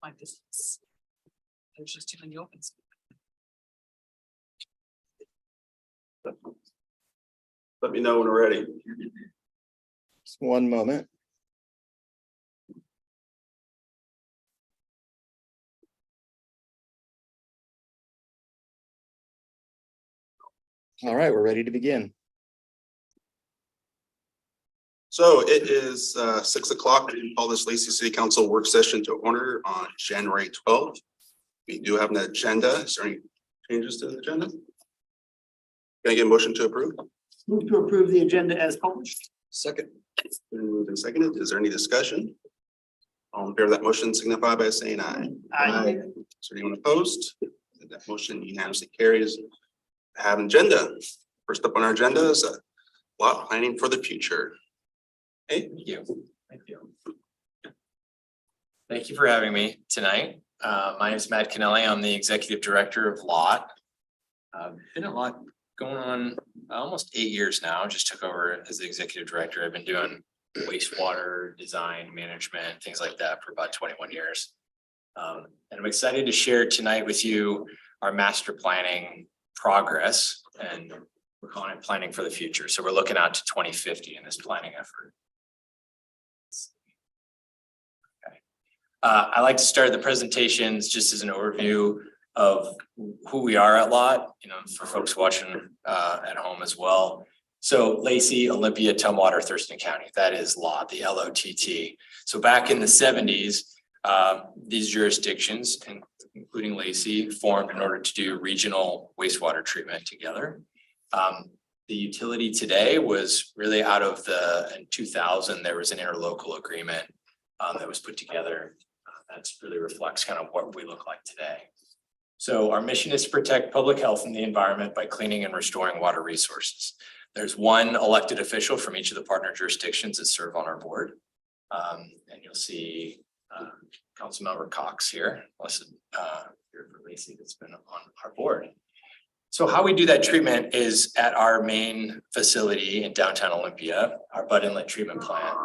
my business. There's just too many open space. Let me know when we're ready. Just one moment. All right, we're ready to begin. So it is 6 o'clock. We call this Lacey City Council work session to order on January 12th. We do have an agenda. Is there any changes to the agenda? Can I get a motion to approve? Move to approve the agenda as published. Second. Been moved and seconded. Is there any discussion? All in favor of that motion signify by saying aye. Aye. Is there anyone opposed? That motion unanimously carries. Have an agenda. First up on our agenda is lot planning for the future. Hey. Thank you. Thank you. Thank you for having me tonight. My name is Matt Kennelly. I'm the executive director of LOT. Been a lot going on almost 8 years now. Just took over as the executive director. I've been doing wastewater design, management, things like that for about 21 years. And I'm excited to share tonight with you our master planning progress, and we're calling it planning for the future. So we're looking out to 2050 in this planning effort. I like to start the presentations just as an overview of who we are at LOT, for folks watching at home as well. So Lacey, Olympia, Tumwater, Thurston County, that is LOT, the LOTT. So back in the 70s, these jurisdictions, including Lacey, formed in order to do regional wastewater treatment together. The utility today was really out of in 2000, there was an interlocal agreement that was put together. That really reflects kind of what we look like today. So our mission is to protect public health and the environment by cleaning and restoring water resources. There's one elected official from each of the partner jurisdictions that serve on our board. And you'll see Councilmember Cox here, listed here for Lacey, that's been on our board. So how we do that treatment is at our main facility in downtown Olympia, our Bud Inlet Treatment Plant.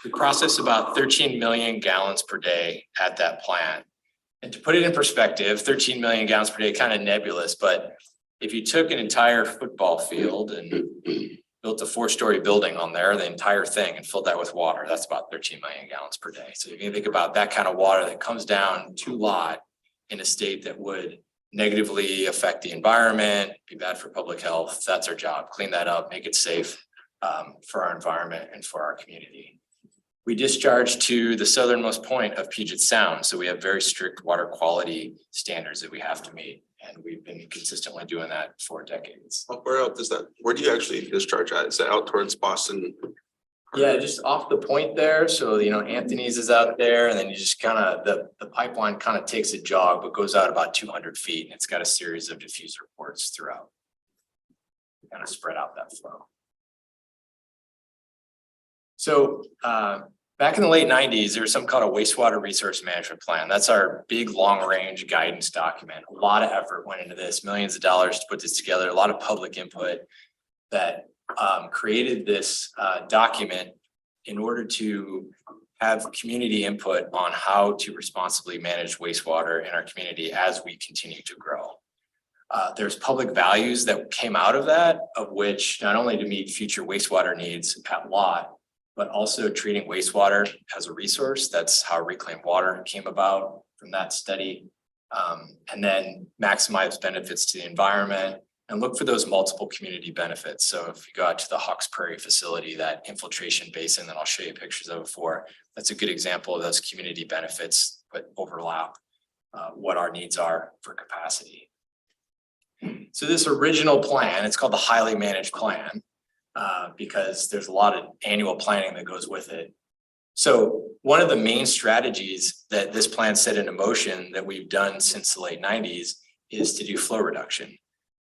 We process about 13 million gallons per day at that plant. And to put it in perspective, 13 million gallons per day, kind of nebulous, but if you took an entire football field and built a 4-story building on there, the entire thing, and filled that with water, that's about 13 million gallons per day. So if you think about that kind of water that comes down to LOT in a state that would negatively affect the environment, be bad for public health, that's our job. Clean that up, make it safe for our environment and for our community. We discharge to the southernmost point of Puget Sound, so we have very strict water quality standards that we have to meet, and we've been consistently doing that for decades. Where else is that? Where do you actually discharge at? Is that out towards Boston? Yeah, just off the point there. So, Anthony's is out there, and then you just kind of, the pipeline kind of takes a jog, but goes out about 200 feet, and it's got a series of diffuser ports throughout. Kind of spread out that flow. So, back in the late 90s, there was something called a wastewater resource management plan. That's our big long range guidance document. A lot of effort went into this, millions of dollars to put this together, a lot of public input that created this document in order to have community input on how to responsibly manage wastewater in our community as we continue to grow. There's public values that came out of that, of which not only to meet future wastewater needs at LOT, but also treating wastewater as a resource. That's how reclaimed water came about from that study. And then maximize benefits to the environment and look for those multiple community benefits. So if you go out to the Hawks Prairie facility, that infiltration basin that I'll show you pictures of before, that's a good example of those community benefits, but overlap what our needs are for capacity. So this original plan, it's called the highly managed plan, because there's a lot of annual planning that goes with it. So one of the main strategies that this plan set into motion that we've done since the late 90s is to do flow reduction.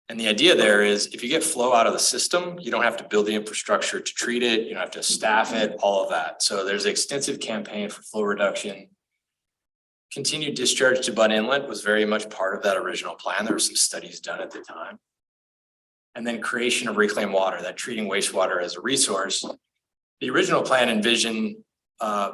And the idea there is if you get flow out of the system, you don't have to build the infrastructure to treat it. You don't have to staff it, all of that. So there's an extensive campaign for flow reduction. Continued discharge to Bud Inlet was very much part of that original plan. There were some studies done at the time. And then creation of reclaimed water, that treating wastewater as a resource. The original plan envisioned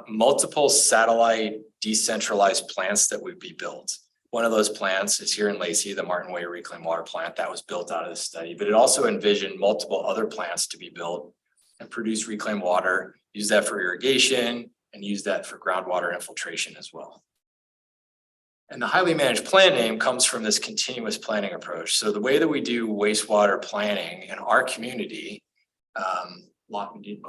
multiple satellite decentralized plants that would be built. One of those plants is here in Lacey, the Martin Way Reclaimed Water Plant that was built out of this study, but it also envisioned multiple other plants to be built and produce reclaimed water, use that for irrigation and use that for groundwater infiltration as well. And the highly managed plan name comes from this continuous planning approach. So the way that we do wastewater planning in our community,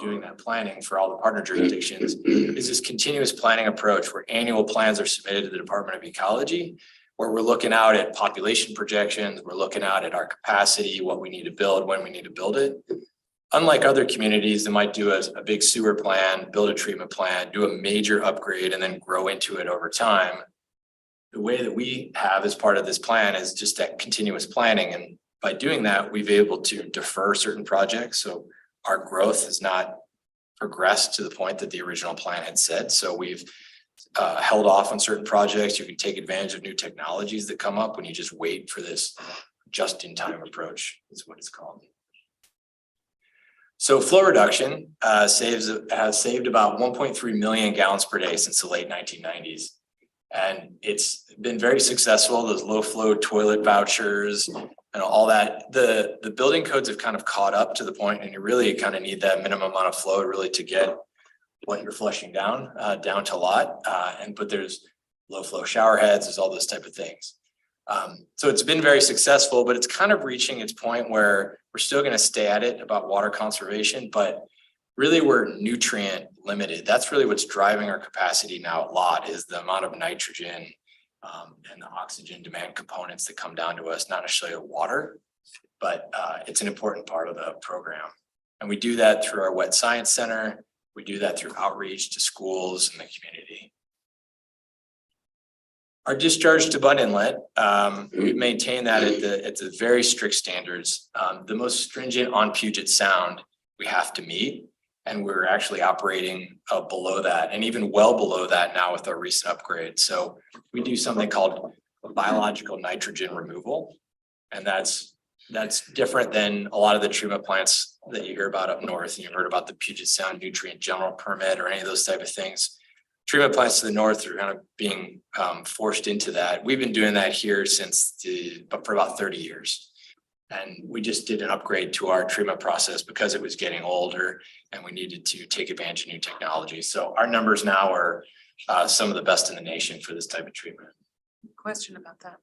doing that planning for all the partner jurisdictions is this continuous planning approach where annual plans are submitted to the Department of Ecology, where we're looking out at population projections, we're looking out at our capacity, what we need to build, when we need to build it. Unlike other communities that might do a big sewer plan, build a treatment plant, do a major upgrade, and then grow into it over time. The way that we have as part of this plan is just that continuous planning. And by doing that, we've been able to defer certain projects. So our growth has not progressed to the point that the original plan had said. So we've held off on certain projects. You can take advantage of new technologies that come up when you just wait for this just-in-time approach is what it's called. So flow reduction has saved about 1.3 million gallons per day since the late 1990s. And it's been very successful. Those low flow toilet vouchers and all that, the building codes have kind of caught up to the point, and you really kind of need that minimum amount of flow really to get what you're flushing down to a lot. But there's low flow shower heads, there's all those type of things. So it's been very successful, but it's kind of reaching its point where we're still going to stay at it about water conservation, but really we're nutrient limited. That's really what's driving our capacity now a lot is the amount of nitrogen and the oxygen demand components that come down to us, not necessarily water, but it's an important part of the program. And we do that through our wet science center. We do that through outreach to schools and the community. Our discharge to Bund Inlet, we maintain that at the very strict standards. The most stringent on Puget Sound we have to meet. And we're actually operating below that and even well below that now with our recent upgrade. So we do something called biological nitrogen removal. And that's different than a lot of the treatment plants that you hear about up north. And you heard about the Puget Sound Nutrient General Permit or any of those type of things. Treatment plants to the north are kind of being forced into that. We've been doing that here for about 30 years. And we just did an upgrade to our treatment process because it was getting older and we needed to take advantage of new technology. So our numbers now are some of the best in the nation for this type of treatment. Question about that.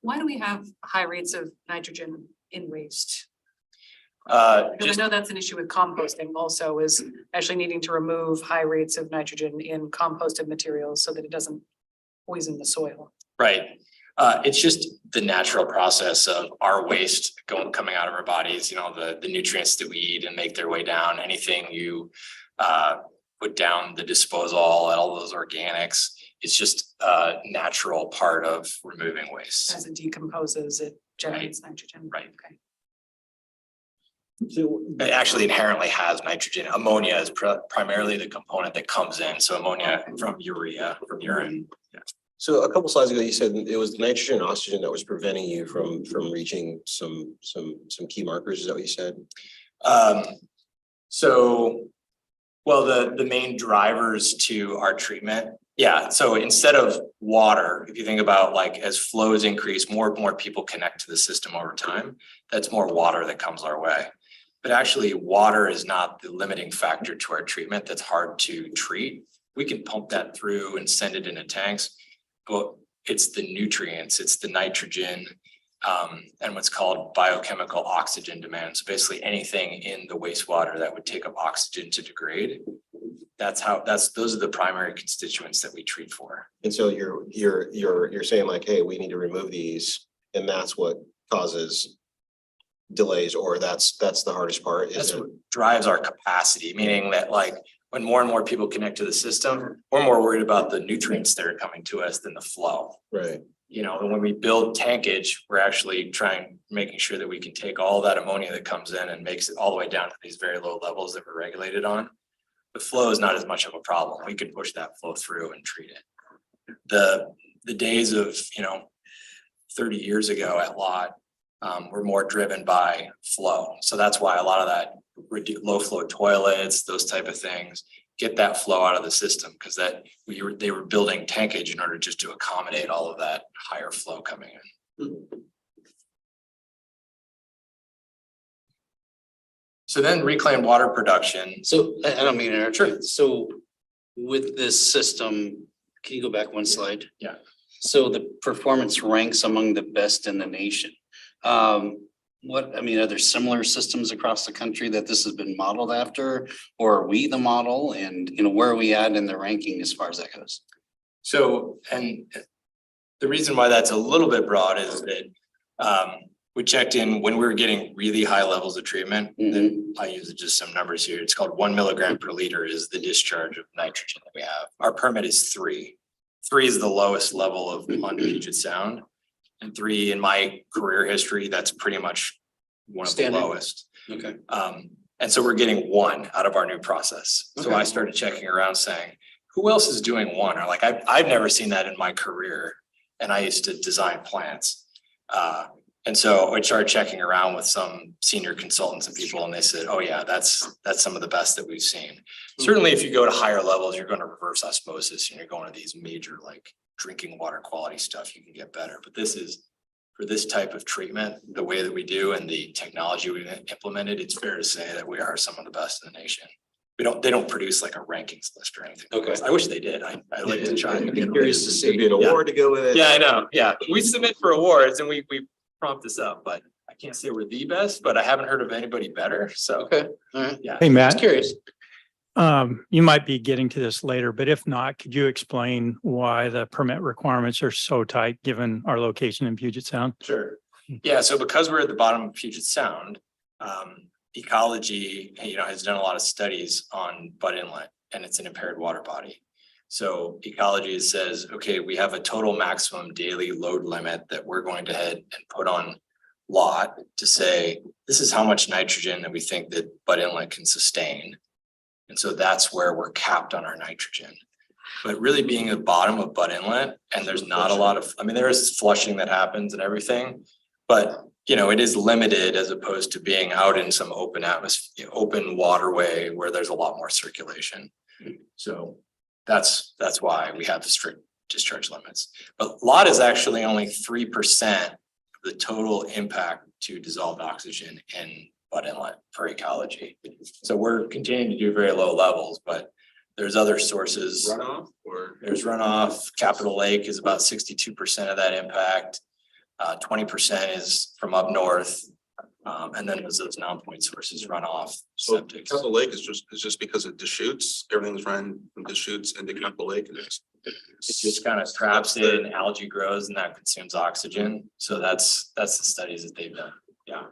Why do we have high rates of nitrogen in waste? Because I know that's an issue with composting also, is actually needing to remove high rates of nitrogen in composted materials so that it doesn't poison the soil. Right. It's just the natural process of our waste coming out of our bodies, you know, the nutrients that we eat and make their way down. Anything you put down the disposal, all those organics, it's just a natural part of removing waste. As it decomposes, it generates nitrogen. Right. Okay. So, It actually inherently has nitrogen. Ammonia is primarily the component that comes in. So ammonia from urea, from urine. so a couple slides ago, you said it was the nitrogen and oxygen that was preventing you from reaching some key markers. Is that what you said? Well, the main drivers to our treatment. Yeah. So instead of water, if you think about like as flows increase, more and more people connect to the system over time, that's more water that comes our way. But actually water is not the limiting factor to our treatment. That's hard to treat. We can pump that through and send it into tanks, but it's the nutrients, it's the nitrogen, and what's called biochemical oxygen demand. So basically anything in the wastewater that would take up oxygen to degrade. Those are the primary constituents that we treat for. And so you're saying like, hey, we need to remove these, and that's what causes delays, or that's the hardest part. That's what drives our capacity, meaning that like when more and more people connect to the system, we're more worried about the nutrients that are coming to us than the flow. Right. You know, and when we build tankage, we're actually making sure that we can take all that ammonia that comes in and makes it all the way down to these very low levels that we're regulated on. The flow is not as much of a problem. We can push that flow through and treat it. The days of, 30 years ago at Lot were more driven by flow. So that's why a lot of that low flow toilets, those type of things, get that flow out of the system, because they were building tankage in order just to accommodate all of that higher flow coming in. So then reclaimed water production. So I don't mean to interrupt. So with this system, can you go back one slide? Yeah. So the performance ranks among the best in the nation. Are there similar systems across the country that this has been modeled after? Or are we the model, and where are we at in the ranking as far as that goes? So, and the reason why that's a little bit broad is that we checked in when we were getting really high levels of treatment. Then I use just some numbers here. It's called 1 milligram per liter is the discharge of nitrogen that we have. Our permit is 3. 3 is the lowest level of on Puget Sound. And 3 in my career history, that's pretty much one of Standard. the lowest. Okay. And so we're getting 1 out of our new process. So Okay. I started checking around saying, who else is doing 1? Or like, I've never seen that in my career. And I used to design plants. And so I started checking around with some senior consultants and people, and they said, oh yeah, that's some of the best that we've seen. Certainly, if you go to higher levels, you're going to reverse osmosis and you're going to these major like drinking water quality stuff, you can get better. But this is for this type of treatment, the way that we do and the technology we've implemented, it's fair to say that we are some of the best in the nation. They don't produce like a rankings list or anything. Okay. I wish they did. I like to try. I'd be curious to see. Maybe an award to go with it. Yeah, I know. Yeah, we submit for awards and we prompt this up, but I can't say we're the best, but I haven't heard of anybody better. So, Okay, all right. yeah. Hey, Just Matt, curious. you might be getting to this later, but if not, could you explain why the permit requirements are so tight given our location in Puget Sound? Sure. Yeah, so because we're at the bottom of Puget Sound, ecology, has done a lot of studies on Butt Inlet, and it's an impaired water body. So ecology says, okay, we have a total maximum daily load limit that we're going to head and put on lot to say, this is how much nitrogen that we think that Butt Inlet can sustain. And so that's where we're capped on our nitrogen. But really being at the bottom of Butt Inlet, and there's not a lot of, there is flushing that happens and everything, but it is limited as opposed to being out in some open atmosphere, open waterway where there's a lot more circulation. So that's why we have the strict discharge limits. But lot is actually only 3% of the total impact to dissolved oxygen in Butt Inlet for ecology. So we're continuing to do very low levels, but there's other sources. Runoff or? There's runoff. Capitol Lake is about 62% of that impact. 20% is from up north. And then there's those non-point sources runoff. So Septics. Capitol Lake is just because of Deschutes, everything's run from Deschutes into Capitol Lake. And It just kind of traps it and algae grows and that consumes oxygen. So that's the studies that they've done. Yeah.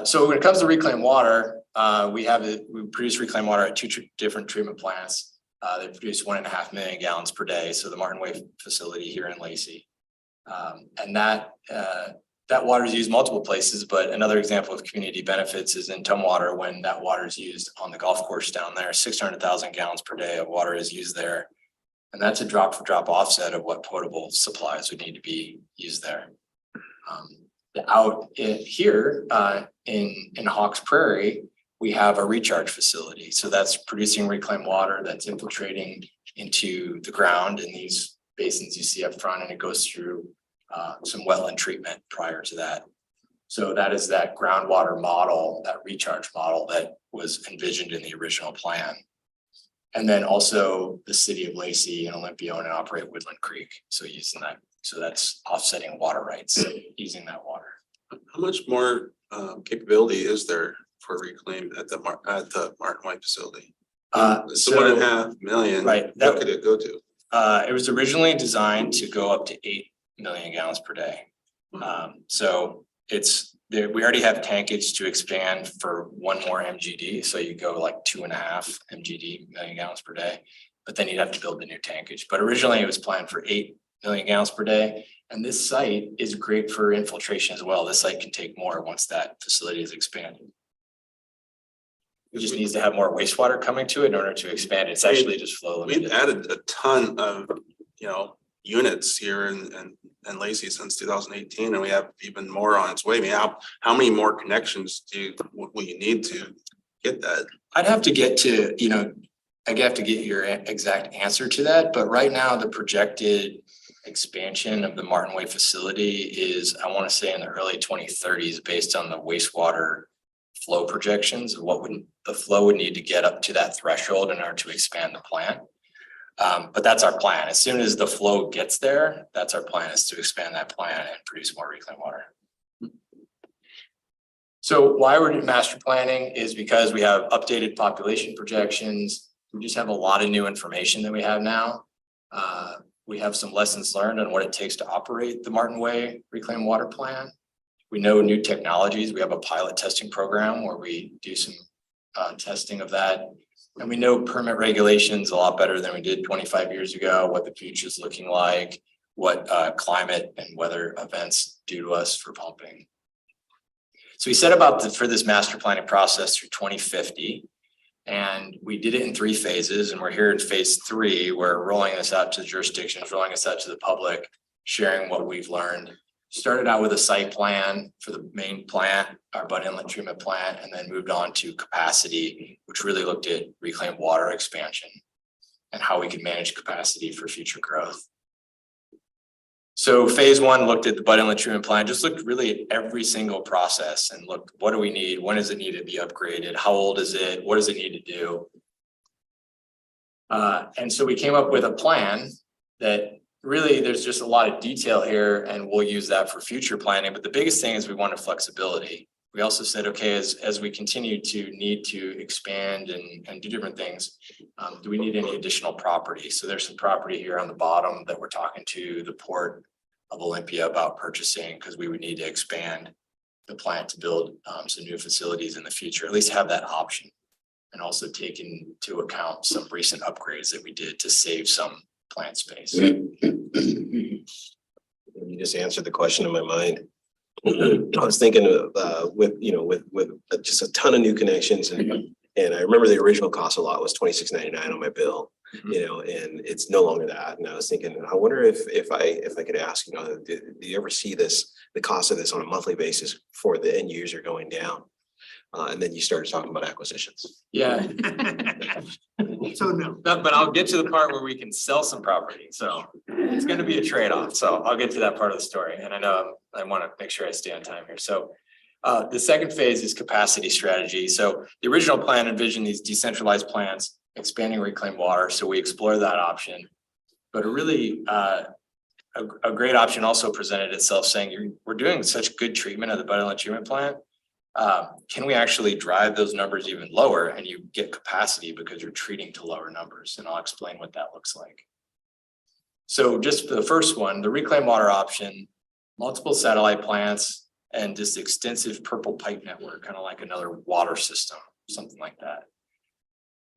So when it comes to reclaimed water, we produce reclaimed water at 2 different treatment plants. They produce 1.5 million gallons per day. So the Martin Way facility here in Lacey. And that water is used multiple places, but another example of community benefits is in Tumwater when that water is used on the golf course down there, 600,000 gallons per day of water is used there. And that's a drop for drop offset of what potable supplies would need to be used there. Out here in Hawks Prairie, we have a recharge facility. So that's producing reclaimed water that's infiltrating into the ground in these basins you see up front, and it goes through some wetland treatment prior to that. So that is that groundwater model, that recharge model that was envisioned in the original plan. And then also the city of Lacey and Olympia own and operate Woodland Creek. So using that, so that's offsetting water rights using that water. how much more capability is there for reclaim at the Martin White facility? It's So- 1.5 million. Right, What could it go to? It was originally designed to go up to 8 million gallons per day. So we already have tankage to expand for 1 more MGD. So you go like 2.5 MGD million gallons per day, but then you'd have to build the new tankage. But originally it was planned for 8 million gallons per day. And this site is great for infiltration as well. This site can take more once that facility is expanded. It just needs to have more wastewater coming to it in order to expand. It's actually just flow We've limited. added a ton of, units here and in Lacey since 2018, and we have even more on its way. I mean, how many more connections will you need to get that? I'd have to get to, I'd have to get your exact answer to that, but right now the projected expansion of the Martin Way facility is, I want to say, in the early 2030s, based on the wastewater flow projections of what the flow would need to get up to that threshold in order to expand the plant. But that's our plan. As soon as the flow gets there, that's our plan, is to expand that plant and produce more reclaimed water. So why we're master planning is because we have updated population projections. We just have a lot of new information that we have now. We have some lessons learned on what it takes to operate the Martin Way reclaimed water plant. We know new technologies. We have a pilot testing program where we do some testing of that. And we know permit regulations a lot better than we did 25 years ago, what the future is looking like, what climate and weather events do to us for pumping. So we set about for this master planning process through 2050. And we did it in 3 phases, and we're here in phase 3. We're rolling this out to the jurisdictions, rolling this out to the public, sharing what we've learned. Started out with a site plan for the main plant, our Bud Inlet treatment plant, and then moved on to capacity, which really looked at reclaimed water expansion and how we could manage capacity for future growth. So phase 1 looked at the Bud Inlet treatment plant, just looked really at every single process and looked, what do we need? When does it need to be upgraded? How old is it? What does it need to do? And so we came up with a plan that really, there's just a lot of detail here, and we'll use that for future planning. But the biggest thing is we wanted flexibility. We also said, okay, as we continue to need to expand and do different things, do we need any additional property? So there's some property here on the bottom that we're talking to the Port of Olympia about purchasing, because we would need to expand the plant to build some new facilities in the future, at least have that option. And also take into account some recent upgrades that we did to save some plant space. You just answered the question in my mind. I was thinking of with just a ton of new connections, and I remember the original cost a lot was $26.99 on my bill, and it's no longer that. And I was thinking, I wonder if I could ask, do you ever see the cost of this on a monthly basis for the end user going down? And then you started talking about acquisitions. Yeah. So no. But I'll get to the part where we can sell some property. So it's going to be a trade-off. So I'll get to that part of the story. And I know I want to make sure I stay on time here. So the second phase is capacity strategy. So the original plan envisioned these decentralized plants, expanding reclaimed water. So we explored that option. But a really a great option also presented itself, saying we're doing such good treatment of the Bud Inlet treatment plant. Can we actually drive those numbers even lower, and you get capacity because you're treating to lower numbers? And I'll explain what that looks like. So just for the first one, the reclaimed water option, multiple satellite plants, and this extensive purple pipe network, kind of like another water system, something like that.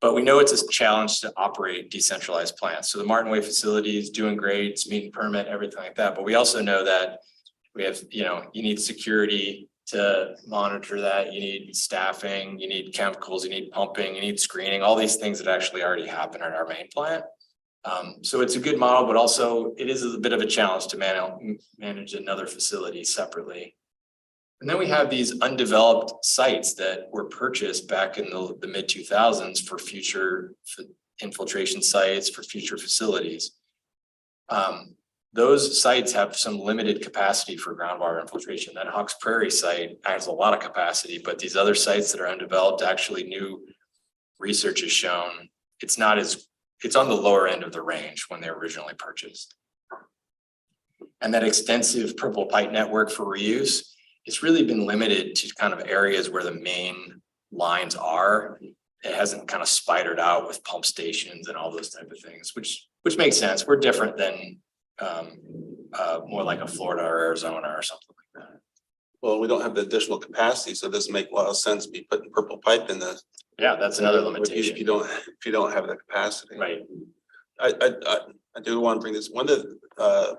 But we know it's a challenge to operate decentralized plants. So the Martin Way facility is doing great, it's meeting permit, everything like that. But we also know that we have, you need security to monitor that. You need staffing, you need chemicals, you need pumping, you need screening, all these things that actually already happen at our main plant. So it's a good model, but also it is a bit of a challenge to manage another facility separately. And then we have these undeveloped sites that were purchased back in the mid 2000s for future infiltration sites, for future facilities. Those sites have some limited capacity for groundwater infiltration. That Hawks Prairie site has a lot of capacity, but these other sites that are undeveloped, actually new research has shown it's on the lower end of the range when they were originally purchased. And that extensive purple pipe network for reuse, it's really been limited to kind of areas where the main lines are. It hasn't kind of spidered out with pump stations and all those type of things, which makes sense. We're different than more like a Florida or Arizona or something like that. Well, we don't have the additional capacity, so it doesn't make a lot of sense to be putting purple pipe in the. Yeah, that's another limitation. If you don't have the capacity. Right. I do want to bring this one that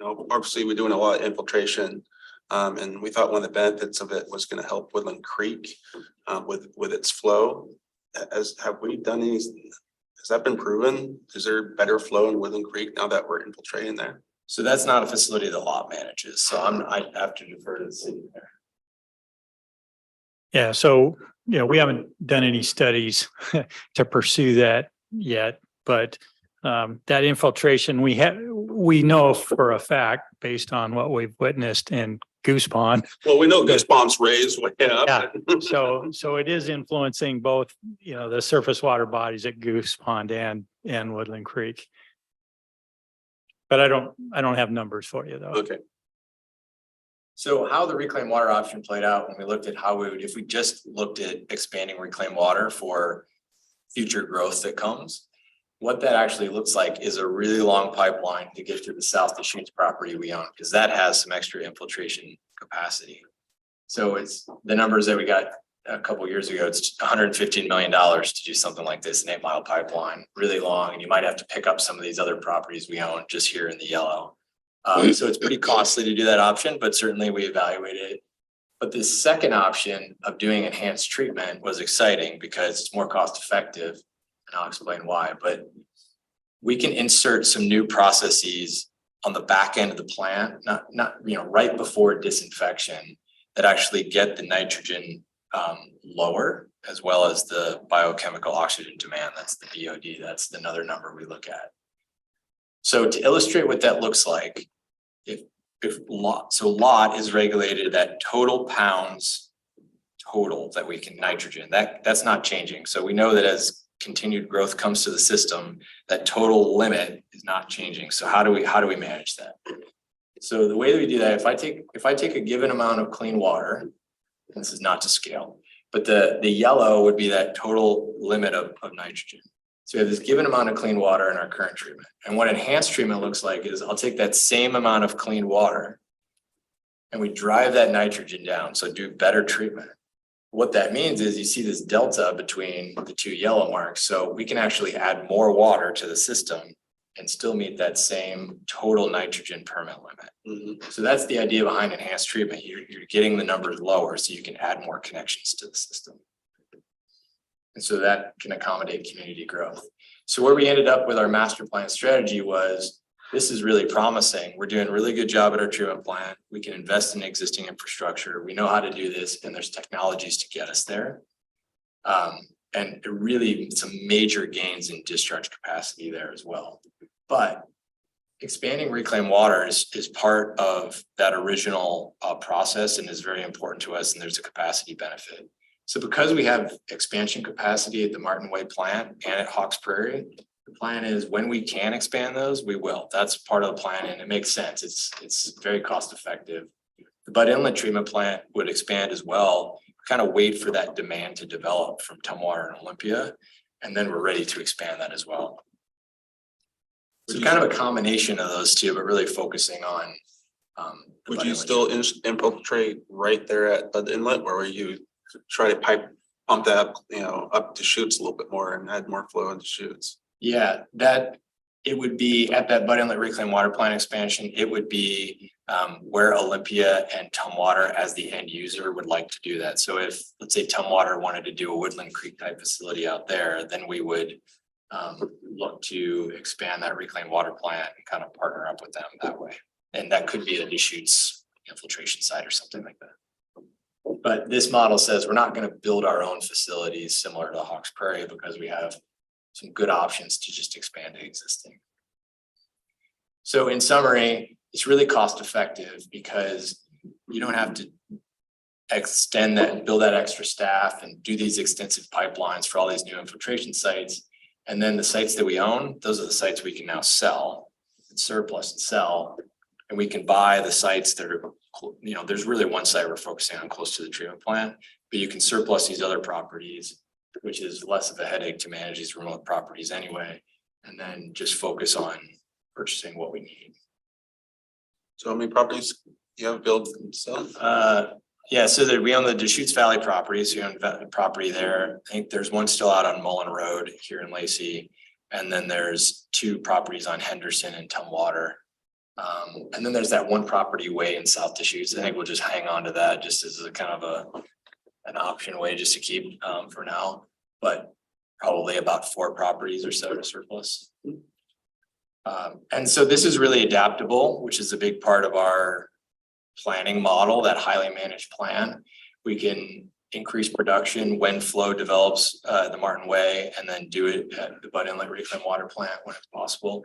obviously we're doing a lot of infiltration. And we thought one of the benefits of it was going to help Woodland Creek with its flow. Have we done any? Has that been proven? Is there better flow in Woodland Creek now that we're infiltrating there? So that's not a facility the lot manages, so I have to defer to the city there. Yeah, so, we haven't done any studies to pursue that yet, but that infiltration, we know for a fact, based on what we've witnessed in Goose Pond. Well, we know Goose Pond's raised way up. Yeah, so it is influencing both, the surface water bodies at Goose Pond and Woodland Creek. But I don't have numbers for you though. Okay, So how the reclaimed water option played out when we looked at how we would, if we just looked at expanding reclaimed water for future growth that comes. What that actually looks like is a really long pipeline to get to the South Deschutes property we own, because that has some extra infiltration capacity. So it's the numbers that we got a couple of years ago, it's $115 million to do something like this, an 8-mile pipeline, really long, and you might have to pick up some of these other properties we own just here in the yellow. So it's pretty costly to do that option, but certainly we evaluated it. But the second option of doing enhanced treatment was exciting because it's more cost effective, and I'll explain why. But we can insert some new processes on the back end of the plant, not right before disinfection, that actually get the nitrogen lower, as well as the biochemical oxygen demand. That's the BOD. That's another number we look at. So to illustrate what that looks like, if lot is regulated at total pounds total that we can nitrogen, that's not changing. So we know that as continued growth comes to the system, that total limit is not changing. So how do we manage that? So the way that we do that, if I take a given amount of clean water, this is not to scale, but the yellow would be that total limit of nitrogen. So we have this given amount of clean water in our current treatment. And what enhanced treatment looks like is I'll take that same amount of clean water and we drive that nitrogen down. So do better treatment. What that means is you see this delta between the two yellow marks. So we can actually add more water to the system and still meet that same total nitrogen permit limit. So that's the idea behind enhanced treatment. You're getting the numbers lower so you can add more connections to the system. And so that can accommodate community growth. So where we ended up with our master plan strategy was, this is really promising. We're doing a really good job at our treatment plant. We can invest in existing infrastructure. We know how to do this, and there's technologies to get us there. And really some major gains in discharge capacity there as well. But expanding reclaimed water is part of that original process and is very important to us, and there's a capacity benefit. So because we have expansion capacity at the Martin Way plant and at Hawks Prairie, the plan is when we can expand those, we will. That's part of the plan, and it makes sense. It's very cost effective. The Bud Inlet treatment plant would expand as well. Kind of wait for that demand to develop from Tumwater and Olympia, and then we're ready to expand that as well. So kind of a combination of those two, but really focusing on. Would you still infiltrate right there at the inlet, or will you try to pump that, up the chutes a little bit more and add more flow into chutes? Yeah, it would be at that Bud Inlet reclaimed water plant expansion. It would be where Olympia and Tumwater as the end user would like to do that. So if, let's say, Tumwater wanted to do a Woodland Creek type facility out there, then we would look to expand that reclaimed water plant and kind of partner up with them that way. And that could be a Deschutes infiltration site or something like that. But this model says we're not going to build our own facilities similar to Hawks Prairie, because we have some good options to just expand the existing. So in summary, it's really cost effective because you don't have to extend that and build that extra staff and do these extensive pipelines for all these new infiltration sites. And then the sites that we own, those are the sites we can now sell and surplus and sell. And we can buy the sites that are, there's really one site we're focusing on close to the treatment plant, but you can surplus these other properties, which is less of a headache to manage these remote properties anyway, and then just focus on purchasing what we need. So how many properties you have built and sell? Yeah, so that we own the Deschutes Valley properties, we own property there. I think there's one still out on Mullen Road here in Lacey. And then there's 2 properties on Henderson and Tumwater. And then there's that one property way in South Deschutes. I think we'll just hang on to that just as a kind of an option way just to keep for now, but probably about 4 properties or so to surplus. And so this is really adaptable, which is a big part of our planning model, that highly managed plan. We can increase production when flow develops the Martin Way, and then do it at the Bud Inlet Reclaim Water Plant when it's possible.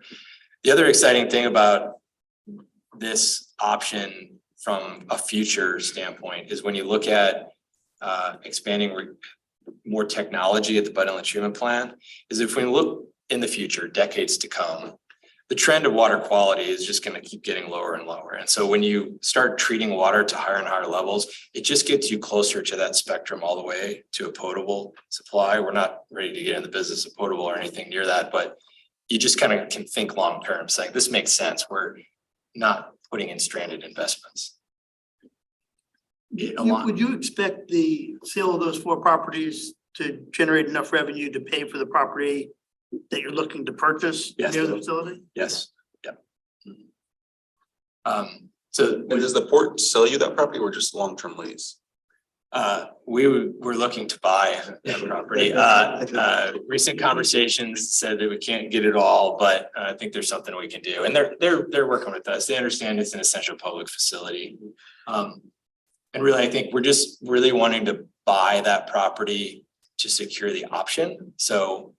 The other exciting thing about this option from a future standpoint is when you look at expanding more technology at the Bud Inlet Treatment Plant, is if we look in the future, decades to come, the trend of water quality is just going to keep getting lower and lower. And so when you start treating water to higher and higher levels, it just gets you closer to that spectrum all the way to a potable supply. We're not ready to get in the business of potable or anything near that, but you just kind of can think long term, saying this makes sense. We're not putting in stranded investments. Would you expect the sale of those 4 properties to generate enough revenue to pay for the property that you're looking to purchase Yes. near the facility? Yes, yep. So And does the port sell you that property or just long-term lease? we're looking to buy that property. Recent conversations said that we can't get it all, but I think there's something we can do. And they're working with us. They understand it's an essential public facility. And really, I think we're just really wanting to buy that property to secure the option. So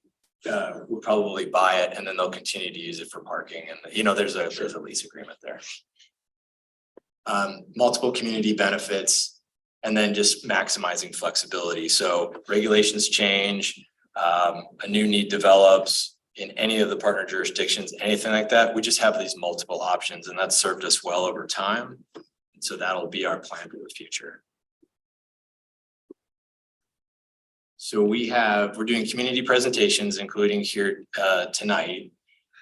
we'll probably buy it and then they'll continue to use it for parking. And there's a lease agreement there. Multiple community benefits. And then just maximizing flexibility. So regulations change, a new need develops in any of the partner jurisdictions, anything like that. We just have these multiple options, and that's served us well over time. And so that'll be our plan for the future. So we're doing community presentations, including here tonight.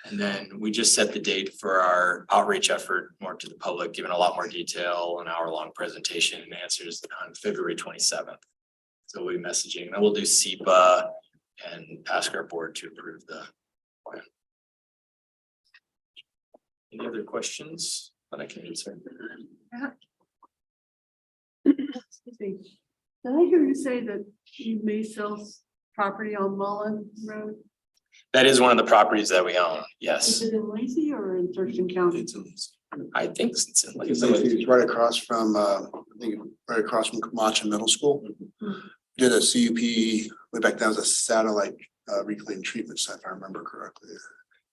And then we just set the date for our outreach effort more to the public, giving a lot more detail, an hour-long presentation and answers on February 27th. So we'll be messaging, then we'll do SEPA and ask our board to approve the plan. Any other questions that I can answer? Excuse me. Did I hear you say that you may sell property on Mullen Road? That is one of the properties that we own, yes. Is it in Lacey or in Thurston County? It's a lease. I think it's in It's Lacey. right across from, I think, right across from Camacha Middle School. Did a CUP, way back then, it was a satellite reclaim treatment site, if I remember correctly.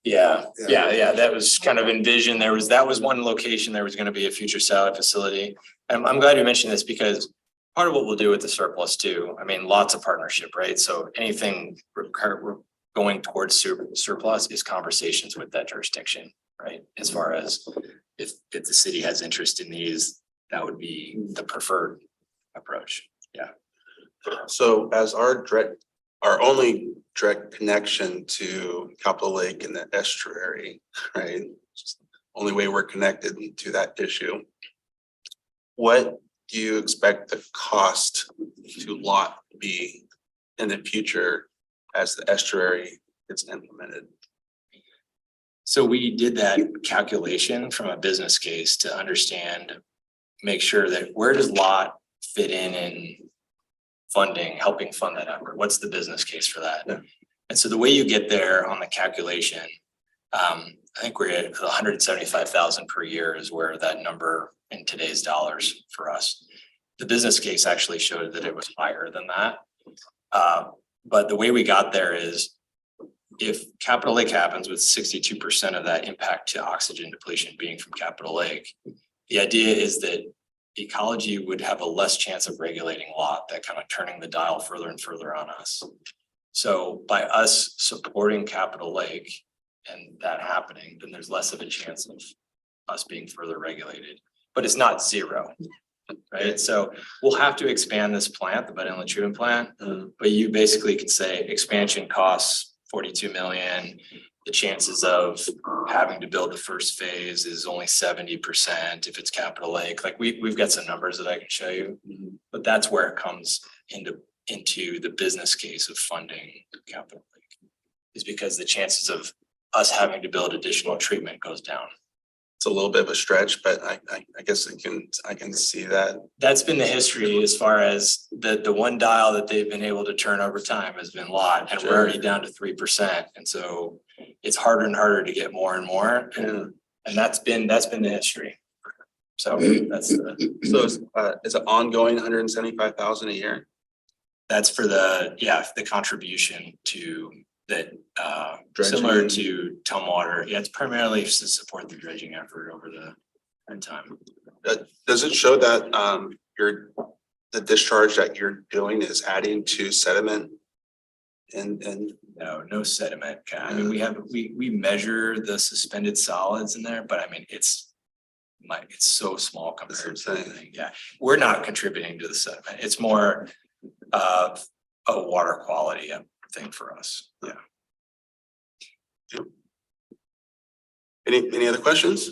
Yeah, that was kind of envisioned. That was one location, there was gonna be a future satellite facility. And I'm glad you mentioned this because part of what we'll do with the surplus too, I mean, lots of partnership, right? So anything we're going towards surplus is conversations with that jurisdiction, right? As far as if the city has interest in these, that would be the preferred approach. Yeah. So as our only direct connection to Capitol Lake and the estuary, right? Just the only way we're connected to that issue. What do you expect the cost to lot be in the future as the estuary gets implemented? So we did that calculation from a business case to understand, make sure that where does lot fit in funding, helping fund that effort? What's the business case for that? Yeah. And so the way you get there on the calculation, I think we're at 175,000 per year is where that number in today's dollars for us. The business case actually showed that it was higher than that. But the way we got there is if Capitol Lake happens with 62% of that impact to oxygen depletion being from Capitol Lake, the idea is that ecology would have a less chance of regulating lot, that kind of turning the dial further and further on us. So by us supporting Capitol Lake and that happening, then there's less of a chance of us being further regulated, but it's not zero. Right, so we'll have to expand this plant, the Bud Inlet Treatment Plant, but you basically could say expansion costs 42 million. The chances of having to build the first phase is only 70% if it's Capitol Lake. Like we've got some numbers that I can show you, but that's where it comes into the business case of funding Capitol Lake, is because the chances of us having to build additional treatment goes down. it's a little bit of a stretch, but I guess I can see that. That's been the history as far as the one dial that they've been able to turn over time has been lot, and we're already down to 3%. And so it's harder and harder to get more and more. And that's been the history. So that's So is it ongoing 175,000 a year? that's for the contribution to that similar to Tumwater. Yeah, it's primarily to support the dredging effort over the time. Does it show that the discharge that you're doing is adding to sediment? And No sediment. I mean, we measure the suspended solids in there, but I mean, it's so small compared to anything. Yeah, we're not contributing to the sediment. It's more of a water quality thing for us. Yeah. Any other questions?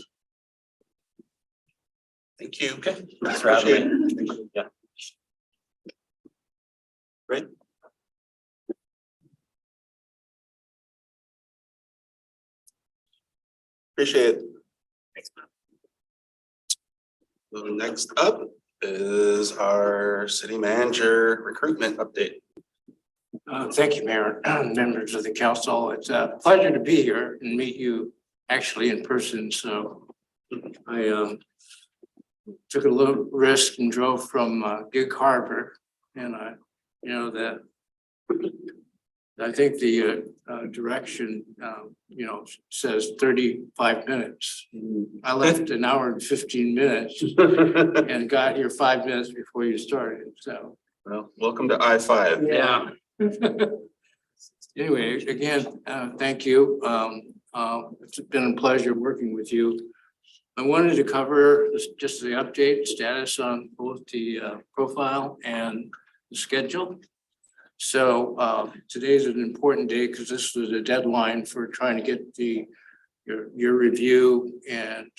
Thank you. Okay. Thanks for having me. Yeah. Great. Appreciate it. Thanks, man. So next up is our city manager recruitment update. Thank you, Mayor, members of the council. It's a pleasure to be here and meet you actually in person. So I took a little risk and drove from Gig Harbor, and that I think the direction says 35 minutes. I left an hour and 15 minutes and got here 5 minutes before you started. So Well, welcome to I-5. yeah. Anyway, again, thank you. It's been a pleasure working with you. I wanted to cover just the update status on both the profile and the schedule. So today is an important day because this was a deadline for trying to get your review and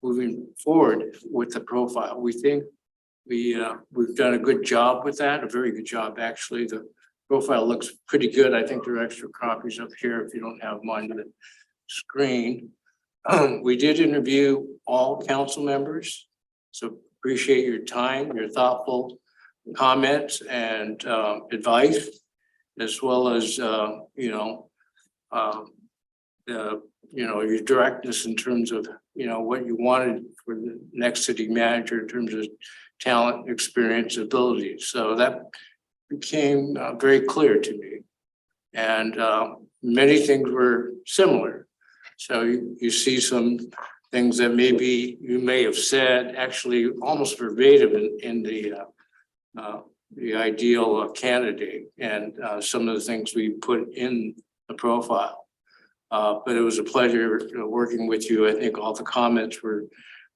moving forward with the profile. We think we've done a good job with that, a very good job, actually. The profile looks pretty good. I think there are extra copies up here if you don't have mine on the screen. We did interview all council members, so appreciate your time, your thoughtful comments and advice, as well as your directness in terms of what you wanted for the next city manager in terms of talent, experience, ability. So that became very clear to me, and many things were similar. So you see some things that maybe you may have said actually almost verbatim in the ideal candidate, and some of the things we put in the profile. But it was a pleasure working with you. I think all the comments were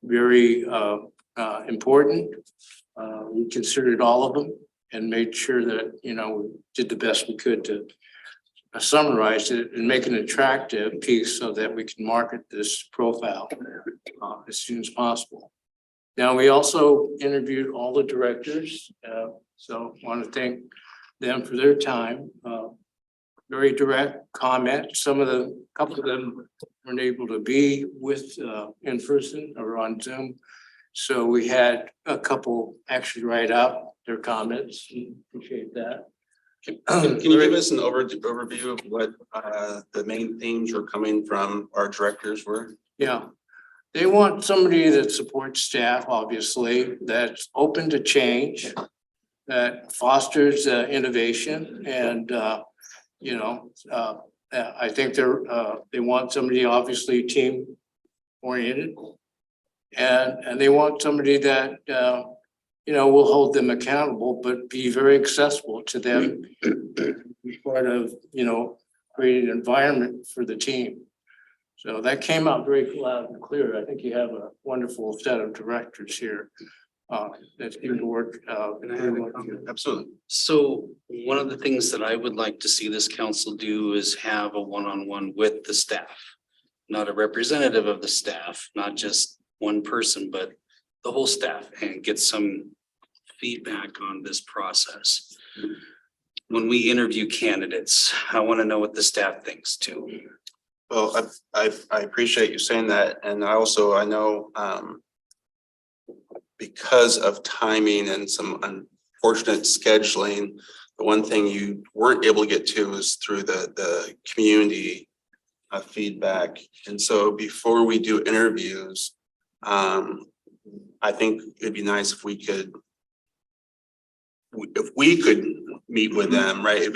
very important. We considered all of them and made sure that, we did the best we could to summarize it and make an attractive piece so that we can market this profile as soon as possible. Now, we also interviewed all the directors, so I want to thank them for their time. Very direct comment. Couple of them weren't able to be with in person or on Zoom. So we had a couple actually write out their comments. Appreciate that. Can you give us an overview of what the main themes were coming from our directors were? Yeah, they want somebody that supports staff, obviously, that's open to change, that fosters innovation, and I think they want somebody obviously team oriented, and they want somebody that will hold them accountable, but be very accessible to them. Be part of create an environment for the team. So that came out very loud and clear. I think you have a wonderful set of directors here that seem to work. Absolutely. So one of the things that I would like to see this council do is have a one-on-one with the staff, not a representative of the staff, not just one person, but the whole staff, and get some feedback on this process. When we interview candidates, I want to know what the staff thinks too. Well, I appreciate you saying that, and I know, because of timing and some unfortunate scheduling, the one thing you weren't able to get to is through the community feedback. And so before we do interviews, I think it'd be nice if we could meet with them, right?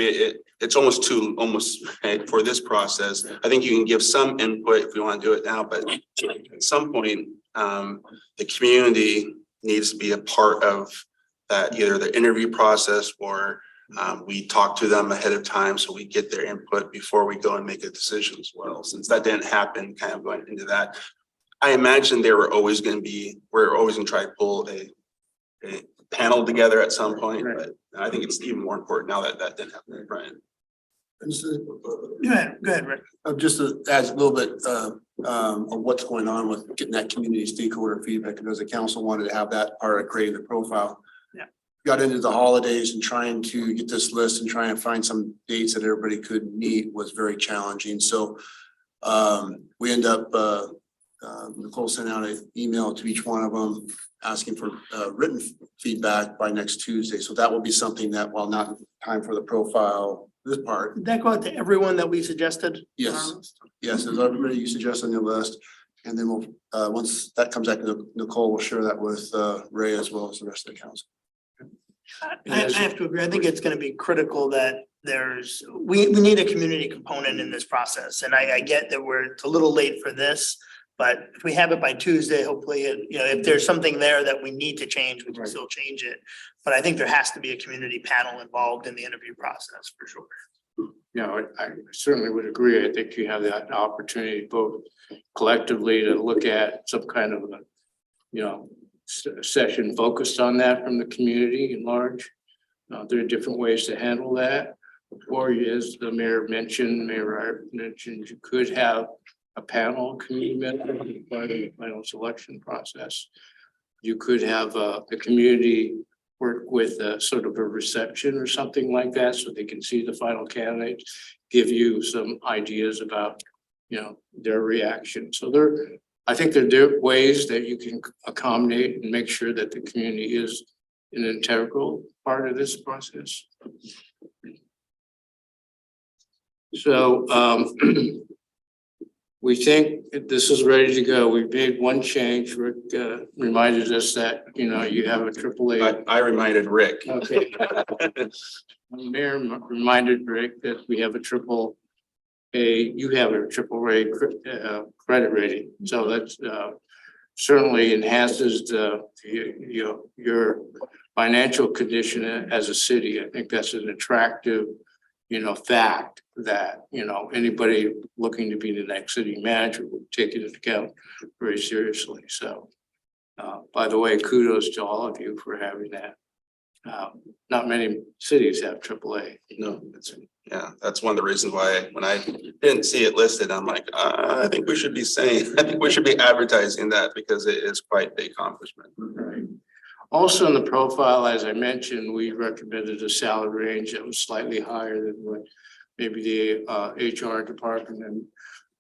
It's almost right, for this process. I think you can give some input if you want to do it now, but at some point, the community needs to be a part of that, either the interview process or we talk to them ahead of time so we get their input before we go and make a decision as well. Since that didn't happen, kind of going into that, I imagine we're always going to try to pull a panel together at some point, but I think it's even more important now that that didn't happen, Brian. Go ahead, Rick. Just to add a little bit of what's going on with getting that community stakeholder feedback, because the council wanted to have that part of creating the profile. Yeah. Got into the holidays and trying to get this list and trying to find some dates that everybody could meet was very challenging. So we end up, Nicole sent out an email to each one of them asking for written feedback by next Tuesday. So that will be something that, while not time for the profile, this part. Did that go out to everyone that we suggested? Yes. Yes, there's everybody you suggest on your list. And then we'll, once that comes back to Nicole, we'll share that with Ray as well as the rest of the council. I have to agree. I think it's gonna be critical that we need a community component in this process. And I get that it's a little late for this, but if we have it by Tuesday, hopefully, if there's something there that we need to change, we can still change it. But I think there has to be a community panel involved in the interview process for sure. Yeah, I certainly would agree. I think you have that opportunity both collectively to look at some kind of a, session focused on that from the community at large. There are different ways to handle that. Or as the mayor mentioned, you could have a panel community member part of the final selection process. You could have the community work with sort of a reception or something like that, so they can see the final candidates, give you some ideas about, their reaction. So I think there are ways that you can accommodate and make sure that the community is an integral part of this process. So we think this is ready to go. We've made one change. Rick reminded us that, you have a AAA. I reminded Rick. Okay. The mayor reminded Rick that we have you have a AAA credit rating. So that's certainly enhances your financial condition as a city. I think that's an attractive, fact that, anybody looking to be the next city manager would take it into account very seriously. So, by the way, kudos to all of you for having that. Not many cities have AAA. No, that's one of the reasons why when I didn't see it listed, I'm like, I think we should be advertising that because it is quite the accomplishment. Right. Also in the profile, as I mentioned, we recommended a salary range that was slightly higher than what maybe the HR department and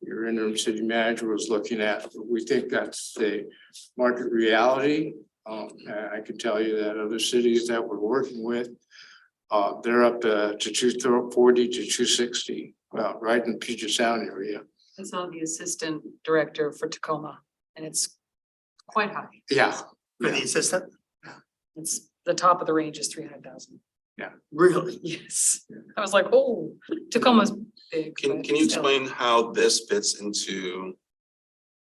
your interim city manager was looking at. We think that's the market reality. I can tell you that other cities that we're working with, they're up to 240 to 260, right in Puget Sound area. I saw the assistant director for Tacoma and it's quite high. Yeah. For the assistant? It's the top of the range is 300,000. Really? Yes. I was like, oh, Tacoma's big. Can but you still. explain how this fits into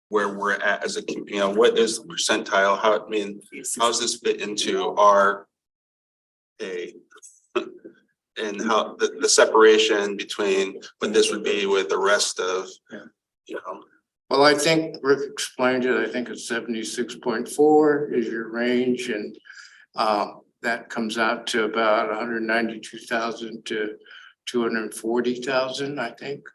where we're at as a, what is the percentile? How does this fit into our pay? And how the separation between what this would be with the rest of, Well, I think Rick explained it. I think it's 76.4 is your range, and that comes out to about 192,000 to 240,000, I think.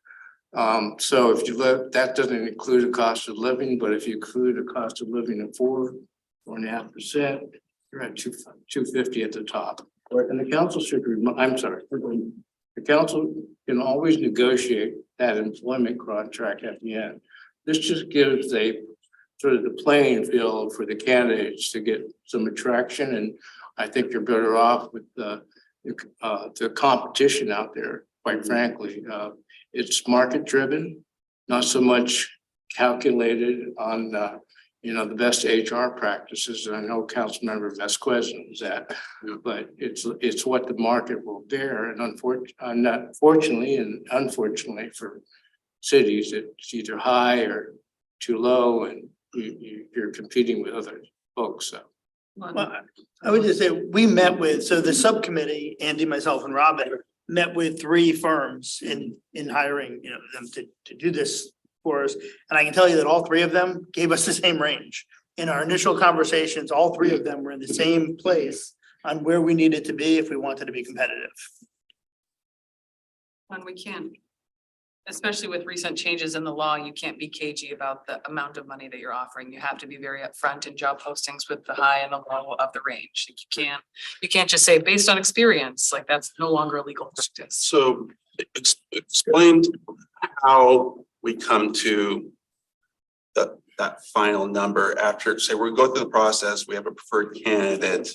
So if you look, that doesn't include a cost of living, but if you include a cost of living of 4.5%, you're at 250 at the top. And the council should, the council can always negotiate that employment contract at the end. This just gives a sort of the playing field for the candidates to get some attraction, and I think you're better off with the competition out there, quite frankly. It's market driven, not so much calculated on the best HR practices. And I know Councilmember Vasquez knows that, but it's what the market will bear. And unfortunately for cities, it's either high or too low, and you're competing with other folks. So. Well, I would just say, we met with, so the subcommittee, Andy, myself and Robin, met with 3 firms in hiring, them to do this for us. And I can tell you that all 3 of them gave us the same range. In our initial conversations, all 3 of them were in the same place on where we needed to be if we wanted to be competitive. When we can, especially with recent changes in the law, you can't be cagey about the amount of money that you're offering. You have to be very upfront in job postings with the high and the low of the range. You can't just say based on experience, like that's no longer a legal practice. So explain how we come to that final number after, say, we go through the process, we have a preferred candidate.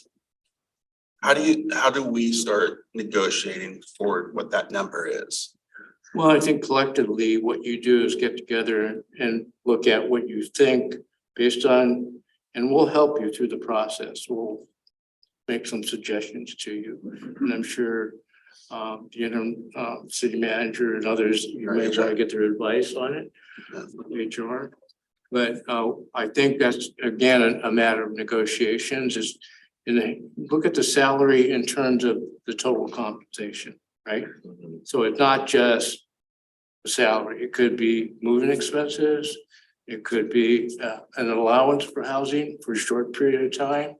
How do we start negotiating for what that number is? Well, I think collectively, what you do is get together and look at what you think based on, and we'll help you through the process. We'll make some suggestions to you. And I'm sure the interim city manager and others, you may want to get their advice on it, HR. But I think that's, again, a matter of negotiations. Is look at the salary in terms of the total compensation. Right? So it's not just the salary. It could be moving expenses. It could be an allowance for housing for a short period of time.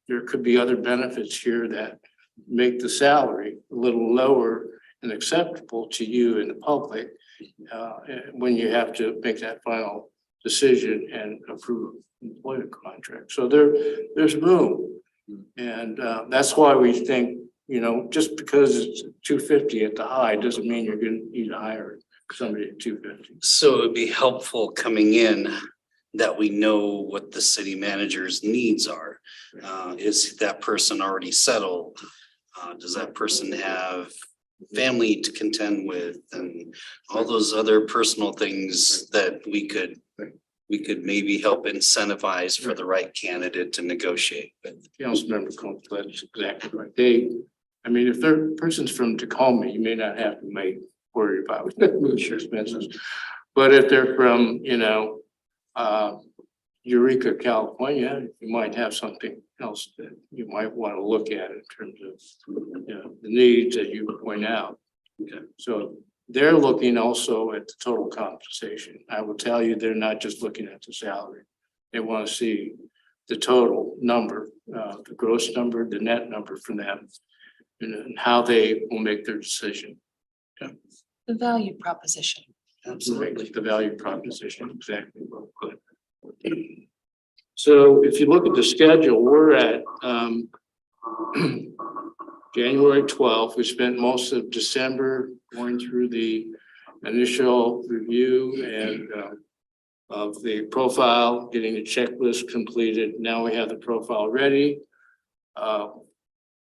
There could be other benefits here that make the salary a little lower and acceptable to you and the public when you have to make that final decision and approve employment contract. So there's room. And that's why we think, just because it's 250 at the high doesn't mean you're going to need to hire somebody at 250. So it'd be helpful coming in that we know what the city manager's needs are. Is that person already settled? Does that person have family to contend with, and all those other personal things that we could maybe help incentivize for the right candidate to negotiate with. Councilmember Combs, that's exactly right. If their person's from Tacoma, you may not have to worry about moving expenses. But if they're from, Eureka, California, you might have something else that you might want to look at in terms of the needs that you point out. Okay. So they're looking also at the total compensation. I will tell you, they're not just looking at the salary. They want to see the total number, the gross number, the net number from them, and how they will make their decision. Yeah. The value proposition. Absolutely, the value proposition, exactly. Well put. So if you look at the schedule, we're at January 12th. We spent most of December going through the initial review and of the profile, getting the checklist completed. Now we have the profile ready.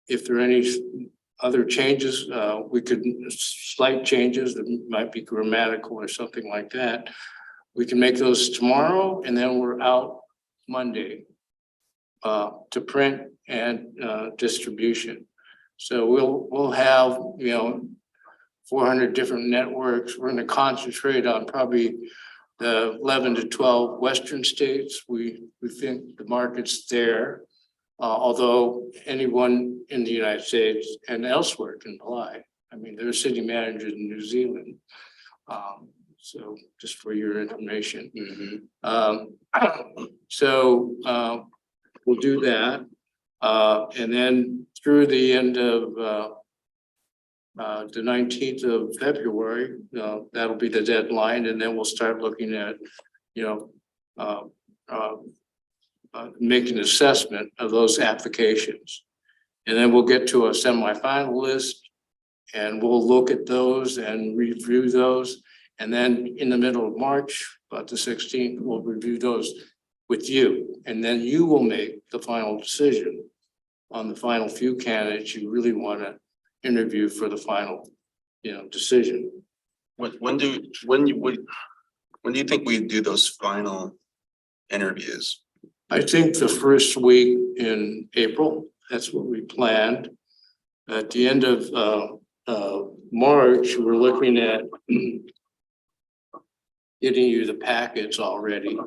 If there are any other changes, we could slight changes that might be grammatical or something like that. We can make those tomorrow, and then we're out Monday to print and distribution. So we'll have 400 different networks. We're going to concentrate on probably the 11 to 12 Western states. We think the market's there. Although anyone in the United States and elsewhere can apply. There are city managers in New Zealand. So just for your information. Mm-hmm. So we'll do that. And then through the end of the 19th of February, that'll be the deadline. And then we'll start looking at, make an assessment of those applications. And then we'll get to a semifinal list, and we'll look at those and review those. And then in the middle of March, about the 16th, we'll review those with you. And then you will make the final decision on the final few candidates you really want to interview for the final, decision. When do you think we do those final interviews? I think the first week in April, that's what we planned. At the end of March, we're looking at getting you the packets already.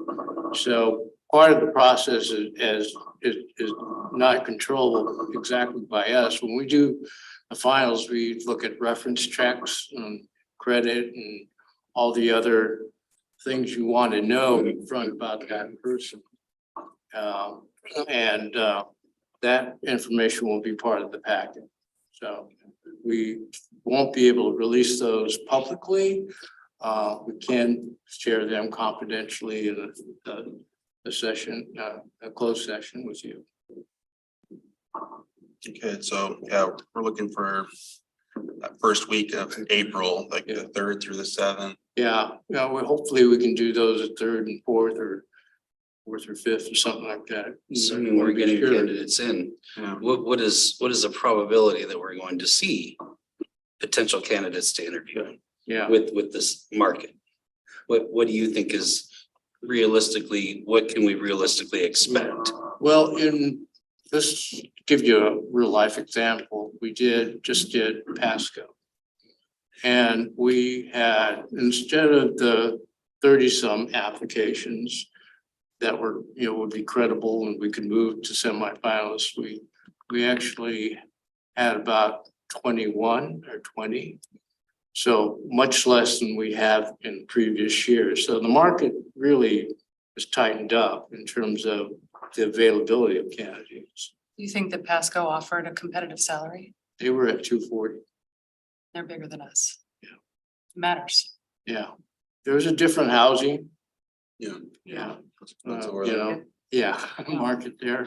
So part of the process is not controlled exactly by us. When we do the finals, we look at reference checks and credit and all the other things you want to know front about that person. That information will be part of the packet. So we won't be able to release those publicly. We can share them confidentially in a session, a closed session with you. Okay, so yeah, we're looking for that first week of April, like the 3rd through the 7th. Yeah, hopefully we can do those at 3rd and 4th or 4th or 5th or something like that. Assuming we're getting Sure. candidates in, Yeah. what is the probability that we're going to see potential candidates to interview Yeah, with this market? What do you think is what can we realistically expect? well, this give you a real life example. We just did Pasco. And we had, instead of the 30-some applications that were, would be credible and we could move to semifinalists, we actually had about 21 or 20. So much less than we have in previous years. So the market really has tightened up in terms of the availability of candidates. You think that Pasco offered a competitive salary? They were at 240. They're bigger than us. Yeah. Matters. Yeah. There was a different housing. Yeah. Yeah. That's where Market there.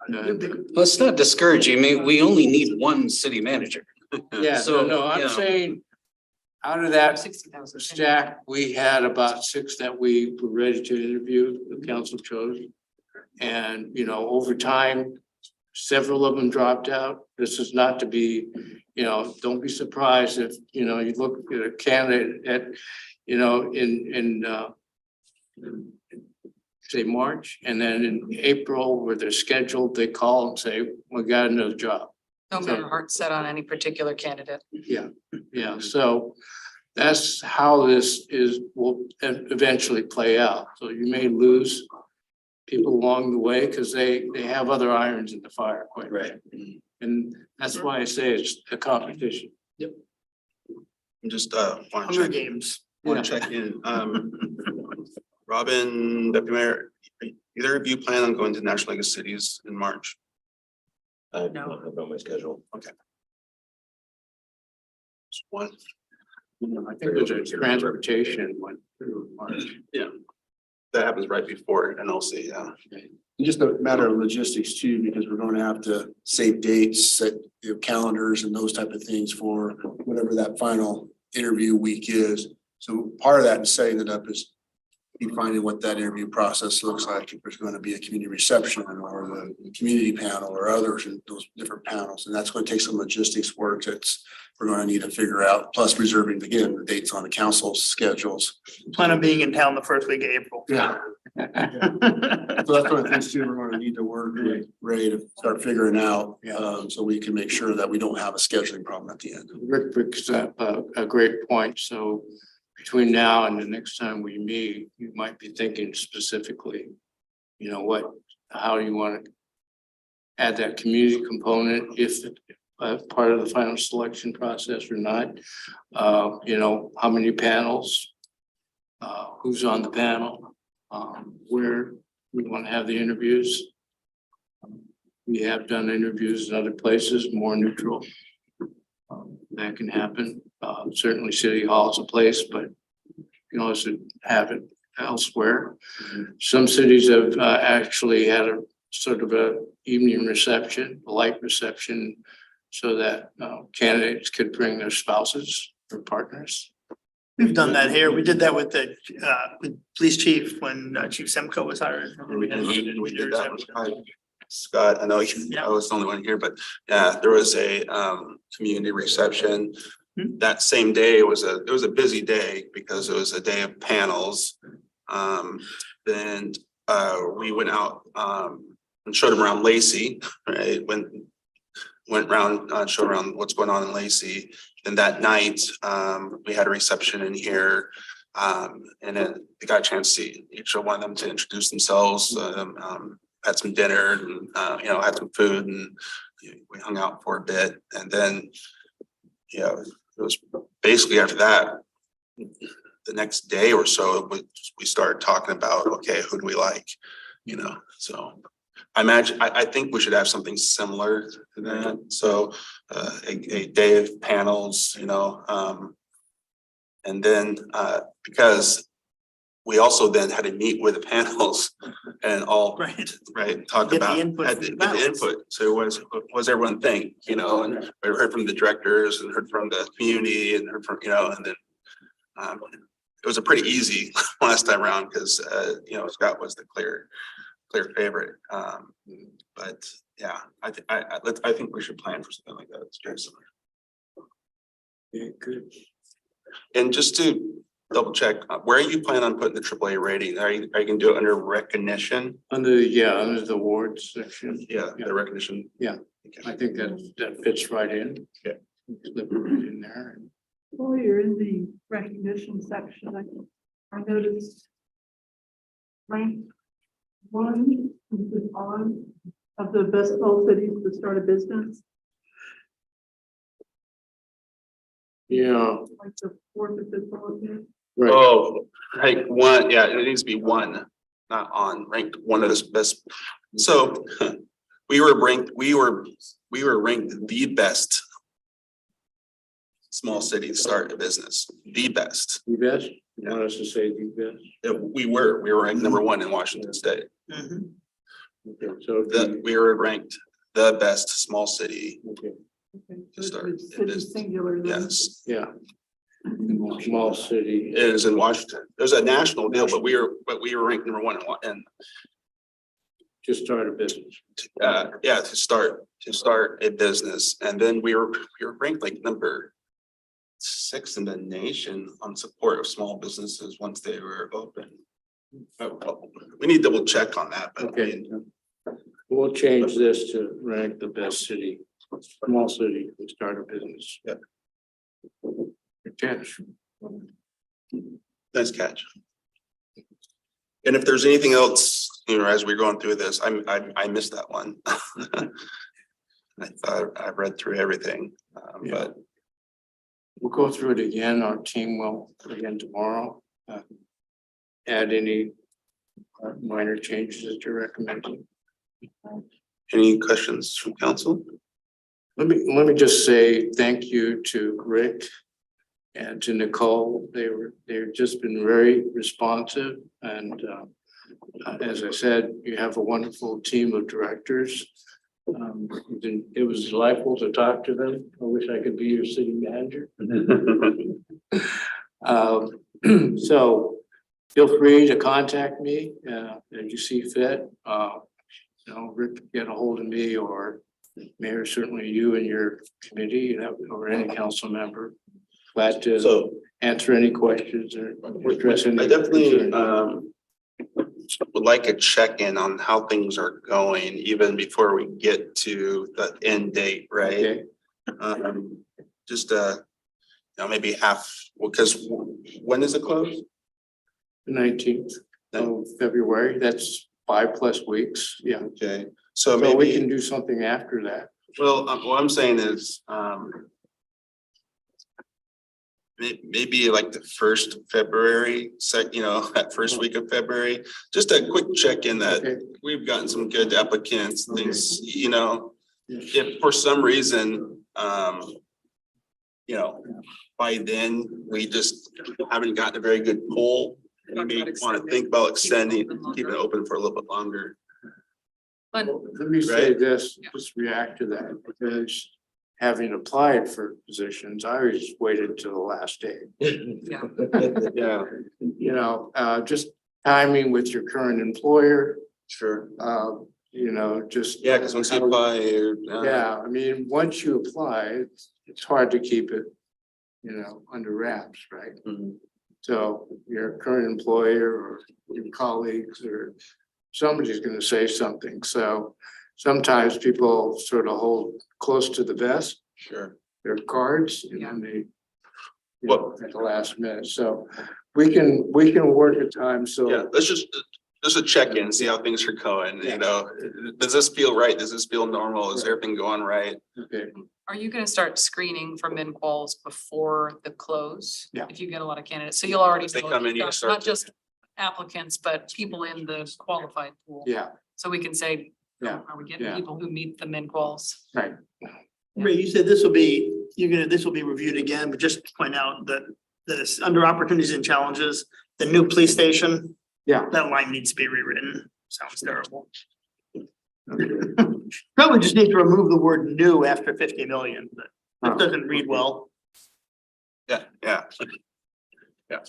Well, it's not discouraging. I mean, we only need one city manager. Yeah, So, no, I'm you know. saying out of that 60,000. stack, we had about 6 that we were ready to interview, the council chose. And, over time, several of them dropped out. This is not to be, don't be surprised if, you look at a candidate at, in say March, and then in April, where they're scheduled, they call and say, we got another job. Don't get your heart set on any particular candidate. Yeah, so that's how this will eventually play out. So you may lose people along the way because they have other irons in the fire, quite right. And that's why I say it's a competition. I'm just want to Hunger check, Games. check in. Robin, Deputy Mayor, either of you plan on going to National League of Cities in March? I No. don't have it on my schedule. Just one. I think there's a transportation went through March. That happens right before NLC, yeah. And just a matter of logistics too, because we're going to have to save dates, set calendars and those type of things for whatever that final interview week is. So part of that in setting it up is defining what that interview process looks like. If there's going to be a community reception or the community panel or others and those different panels. And that's going to take some logistics work that's we're going to need to figure out, plus reserving again the dates on the council's schedules. Plan on being in town the first week of April. Yeah. So that's one of the things too, we're going to need to work with Ray to start figuring out, so we can make sure that we don't have a scheduling problem at the end. Rick brings up a great point. So between now and the next time we meet, you might be thinking specifically, how you want to add that community component, if part of the final selection process or not. How many panels, who's on the panel, where we want to have the interviews. We have done interviews in other places, more neutral. That can happen. Certainly City Hall is a place, but you can also have it elsewhere. Some cities have actually had a sort of a evening reception, a light reception, so that candidates could bring their spouses or partners. We've done that here. We did that with the with police chief when Chief Semco was hired. We did that with Scott. I know I was the only one here, but yeah, there was a community reception. That same day, it was a busy day because it was a day of panels. Then we went out and showed them around Lacey, right? Went around, showed around what's going on in Lacey. And that night, we had a reception in here. And then they got a chance to see each one of them to introduce themselves. Had some dinner and had some food, and we hung out for a bit. And then it was basically after that, the next day or so, we started talking about, okay, who do we like? So I think we should have something similar to that. So a day of panels, and then because we also then had to meet with the panels and all talk Get the about input had from to the get the balance. input. So what was everyone think? And we heard from the directors and heard from the community and heard from and then it was a pretty easy last time around because Scott was the clear favorite. But yeah, I think we should plan for something like that. It's very similar. Yeah, good. And just to double check, where are you planning on putting the AAA rating? Are you gonna do it under recognition? Under the awards section. Yeah, the recognition. Yeah. Okay. I think that fits right in. Yeah. Slip it right in there. While you're in the recognition section, I noticed rank one is on of the best small cities to start a business, Yeah, like the fourth or fifth bullet here. right. Oh, rank one, yeah, it needs to be one, not on, ranked one of the best. So we were ranked the best small city to start a business, the best. The best, you want us to say the best? We were ranked number one in Washington State. Mhm. Okay, so We were ranked the best small city. okay, Okay, To so start it's in city business. singular. then. Yes, yeah. Small city. it is in Washington. There's a national deal, but we were ranked number one and Just start a business. to start a business. And then we were ranked like number 6 in the nation on support of small businesses once they were open. We need to double check on that, but Okay. We'll change this to rank the best city, small city to start a business. Yep. Good catch. nice catch. And if there's anything else, as we're going through this, I missed that one. I thought I've read through everything, but We'll go through it again. Our team will again tomorrow. Add any minor changes that you're recommending. any questions from council? Let me just say thank you to Rick and to Nicole. They've just been very responsive and as I said, you have a wonderful team of directors. It was delightful to talk to them. I wish I could be your city manager. So feel free to contact me as you see fit. Rick, get a hold of me or Mayor, certainly you and your committee or any council member. Glad to answer any questions or address any. I definitely concerns. would like a check-in on how things are going, even before we get to the end date, right? Okay. Just maybe because when is it closed? 19th of February, that's 5+ weeks, yeah. Okay, so So we maybe, can do something after that. well, what I'm saying is, maybe like the 1st of February, that first week of February, just a quick check-in that Okay. we've gotten some good applicants, things, if for some reason, by then, we just haven't gotten a very good poll. We may want to think about extending, keep it open for a little bit longer. But Let me say this, just react to that, because having applied for positions, I always waited till the last day. Yeah. Yeah, you know, just timing with your current employer, Sure. you know, just. Yeah, because once you apply, Yeah, I mean, once you apply, it's hard to keep it, you know, under wraps, right? Mhm. So your current employer or your colleagues or somebody's gonna say something. So sometimes people sort of hold close to the vest, Sure. their cards, and then they, you know, at the last minute. So we can work a time, so. Yeah, let's just a check-in, see how things are going, you know, does this feel right? Does this feel normal? Is everything going right? Okay, Are you gonna start screening for min quals before the close? Yeah. If you get a lot of candidates, so you'll already. If they know come in, you not start- just applicants, but people in the qualified pool. yeah, So we can say, Yeah. are we getting Yeah. people who meet the min quals? right. Ray, you said this will be, this will be reviewed again, but just to point out that this, under opportunities and challenges, the new police station, Yeah. that line needs to be rewritten. Sounds terrible. Probably just need to remove the word new after 50 million, but that doesn't read well. Yeah, yeah. Yeah.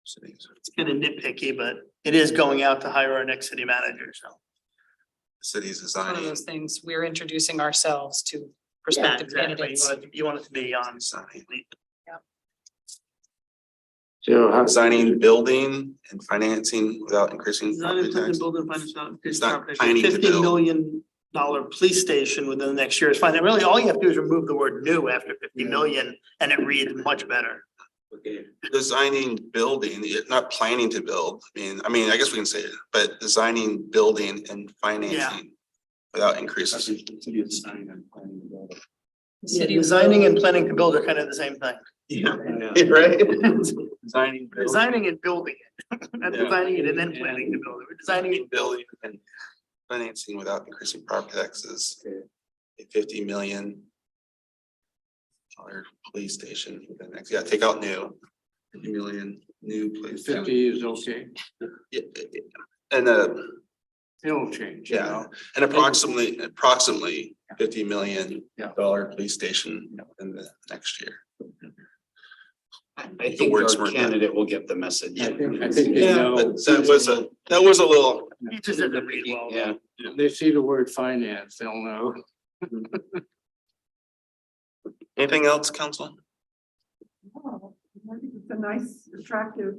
Cities, It's kind of nitpicky, but it is going out to hire our next city manager, so. cities It's one of designing. those things, we're introducing ourselves to Yeah, prospective exactly. candidates. You want it to be on. Designing. So how, Designing, building and financing without increasing Design property and plan and tax. build and finance out. It's not planning to $50 build. million police station within the next year is fine. And really, all you have to do is remove the word new after 50 million and it reads much better. Okay. Designing, building, not planning to build. I mean, I guess we can say it, but designing, building and financing without increases. Yeah, designing and planning to build are kind of the same thing. Yeah, right? Designing. Designing and building it, not Yeah. designing it and then planning to build it. We're designing it. Building and financing without increasing property taxes. A $50 million police station for the next, take out new. 50 million new police. 50 is okay, Yeah, and it'll change, you yeah, know? and approximately $50 million Yeah. police station in the next year. I think words our weren't candidate will get the message. I think they know, But that was a little, It just doesn't read well. Yeah, they see the word finance, they'll know. anything else, council? Oh, I think it's a nice, attractive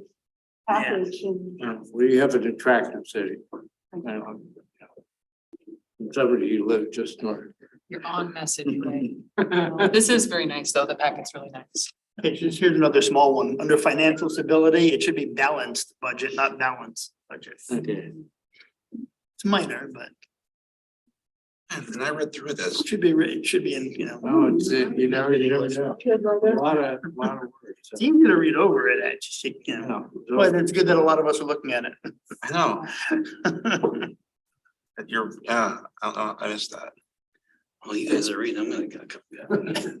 package and. We have an attractive city. Somebody who lived just north. You're on message, right? This is very nice, though. The packet's really nice. Okay, here's another small one. Under financial stability, it should be balanced budget, not balanced budget. Okay. It's minor, but And I read through this. it should be in, Oh, it's, you never know. A lot of words. it's easy to read over it, actually, But it's good that a lot of us are looking at it. I know. I missed that. well, you guys are reading, I'm gonna get a copy of that.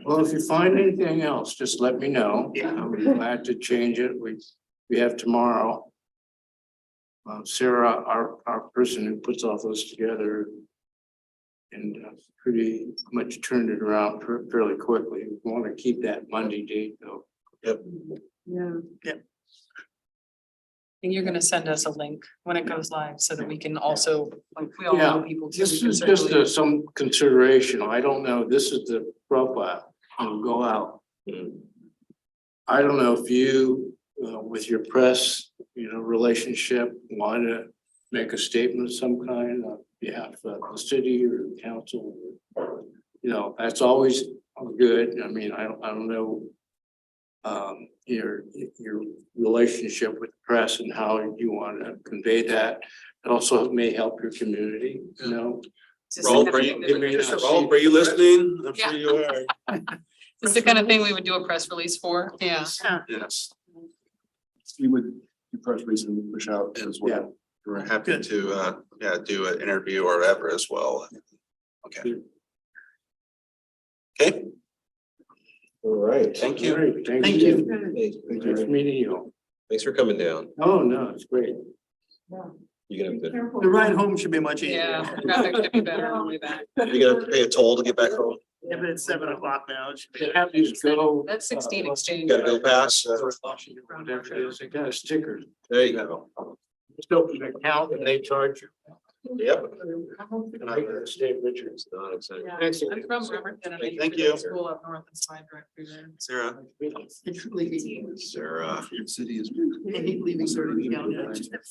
Well, if you find anything else, just let me know. Yeah. I'll be glad to change it. We have tomorrow. Sarah, our person who puts all those together. And pretty much turned it around fairly quickly. We want to keep that Monday date though. Yeah. And you're gonna send us a link when it goes live so that we can also, like, we all Yeah, know people. too, This we can is just circulate. some consideration. I don't know. This is the profile. It'll go out. I don't know if you, with your press, relationship, want to make a statement of some kind on behalf of the city or the council. That's always good. I mean, I don't know. Your relationship with the press and how you want to convey that. It also may help your community, It's just Rolf, the are kind of you, thing that- Rolf, are you listening? I'm Yeah. sure you are. It's the kind of thing we would do a press release for, yeah. Yes, We would do press release and push out as well. Yeah. we're happy to, do an interview or whatever as well. Okay. Okay, All right. thank All you. right, Thank thank you. you. Hey, Nice meeting you. thanks for coming down. Oh, no, it's great. You're gonna, The ride home should be much easier. Yeah, traffic should be better on the way back. you're gonna pay a toll to get back home. If it's 7 o'clock now, it should be. They have these go. That's 16 exchange. Got a bill pass. Whatever it is, they got a sticker. There you go. Just open an account and they charge you. Yep. And I got a state Richards. Not exciting. Yeah, I'm from Bremerton and I used Thank to go to you. school up north and slide right through there. Sarah. It's really easy. Sarah. City is. I hate leaving certain county. Worse than it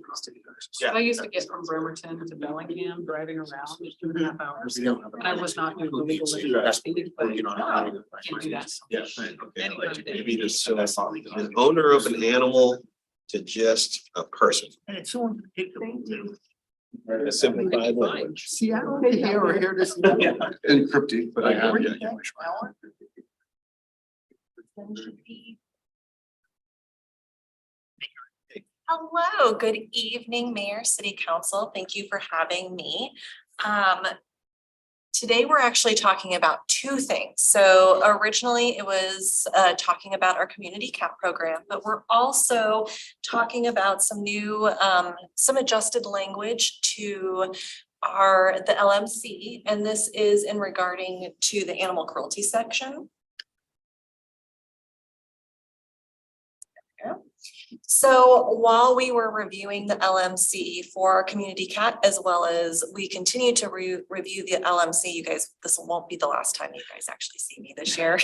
used to be. Yeah. I used to get from Bremerton to Bellingham, driving around, it's 2.5 hours. And I was not doing the legal limit speed, but can't do that. Yeah. Okay. Maybe this, the owner of an animal to just a person. And it's so unpredictable. A simplified language. See, I don't hear or hear this. Encrypted, but I have. Hello, good evening, Mayor, City Council. Thank you for having me. Today, we're actually talking about two things. So originally it was talking about our community CAP program, but we're also talking about some new, some adjusted language to the LMC, and this is in regarding to the animal cruelty section. So while we were reviewing the LMC for our community CAT, as well as we continue to review the LMC, you guys, this won't be the last time you guys actually see me this year.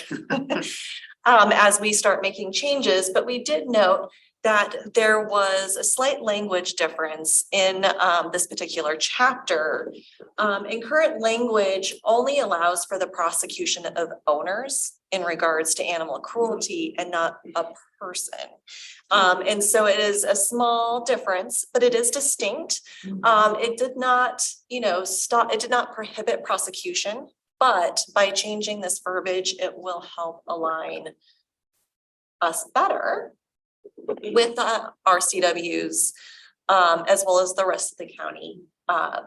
As we start making changes, but we did note that there was a slight language difference in this particular chapter. And current language only allows for the prosecution of owners in regards to animal cruelty and not a person. And so it is a small difference, but it is distinct. It did not, it did not prohibit prosecution, but by changing this verbiage, it will help align us better with our CWs, as well as the rest of the county.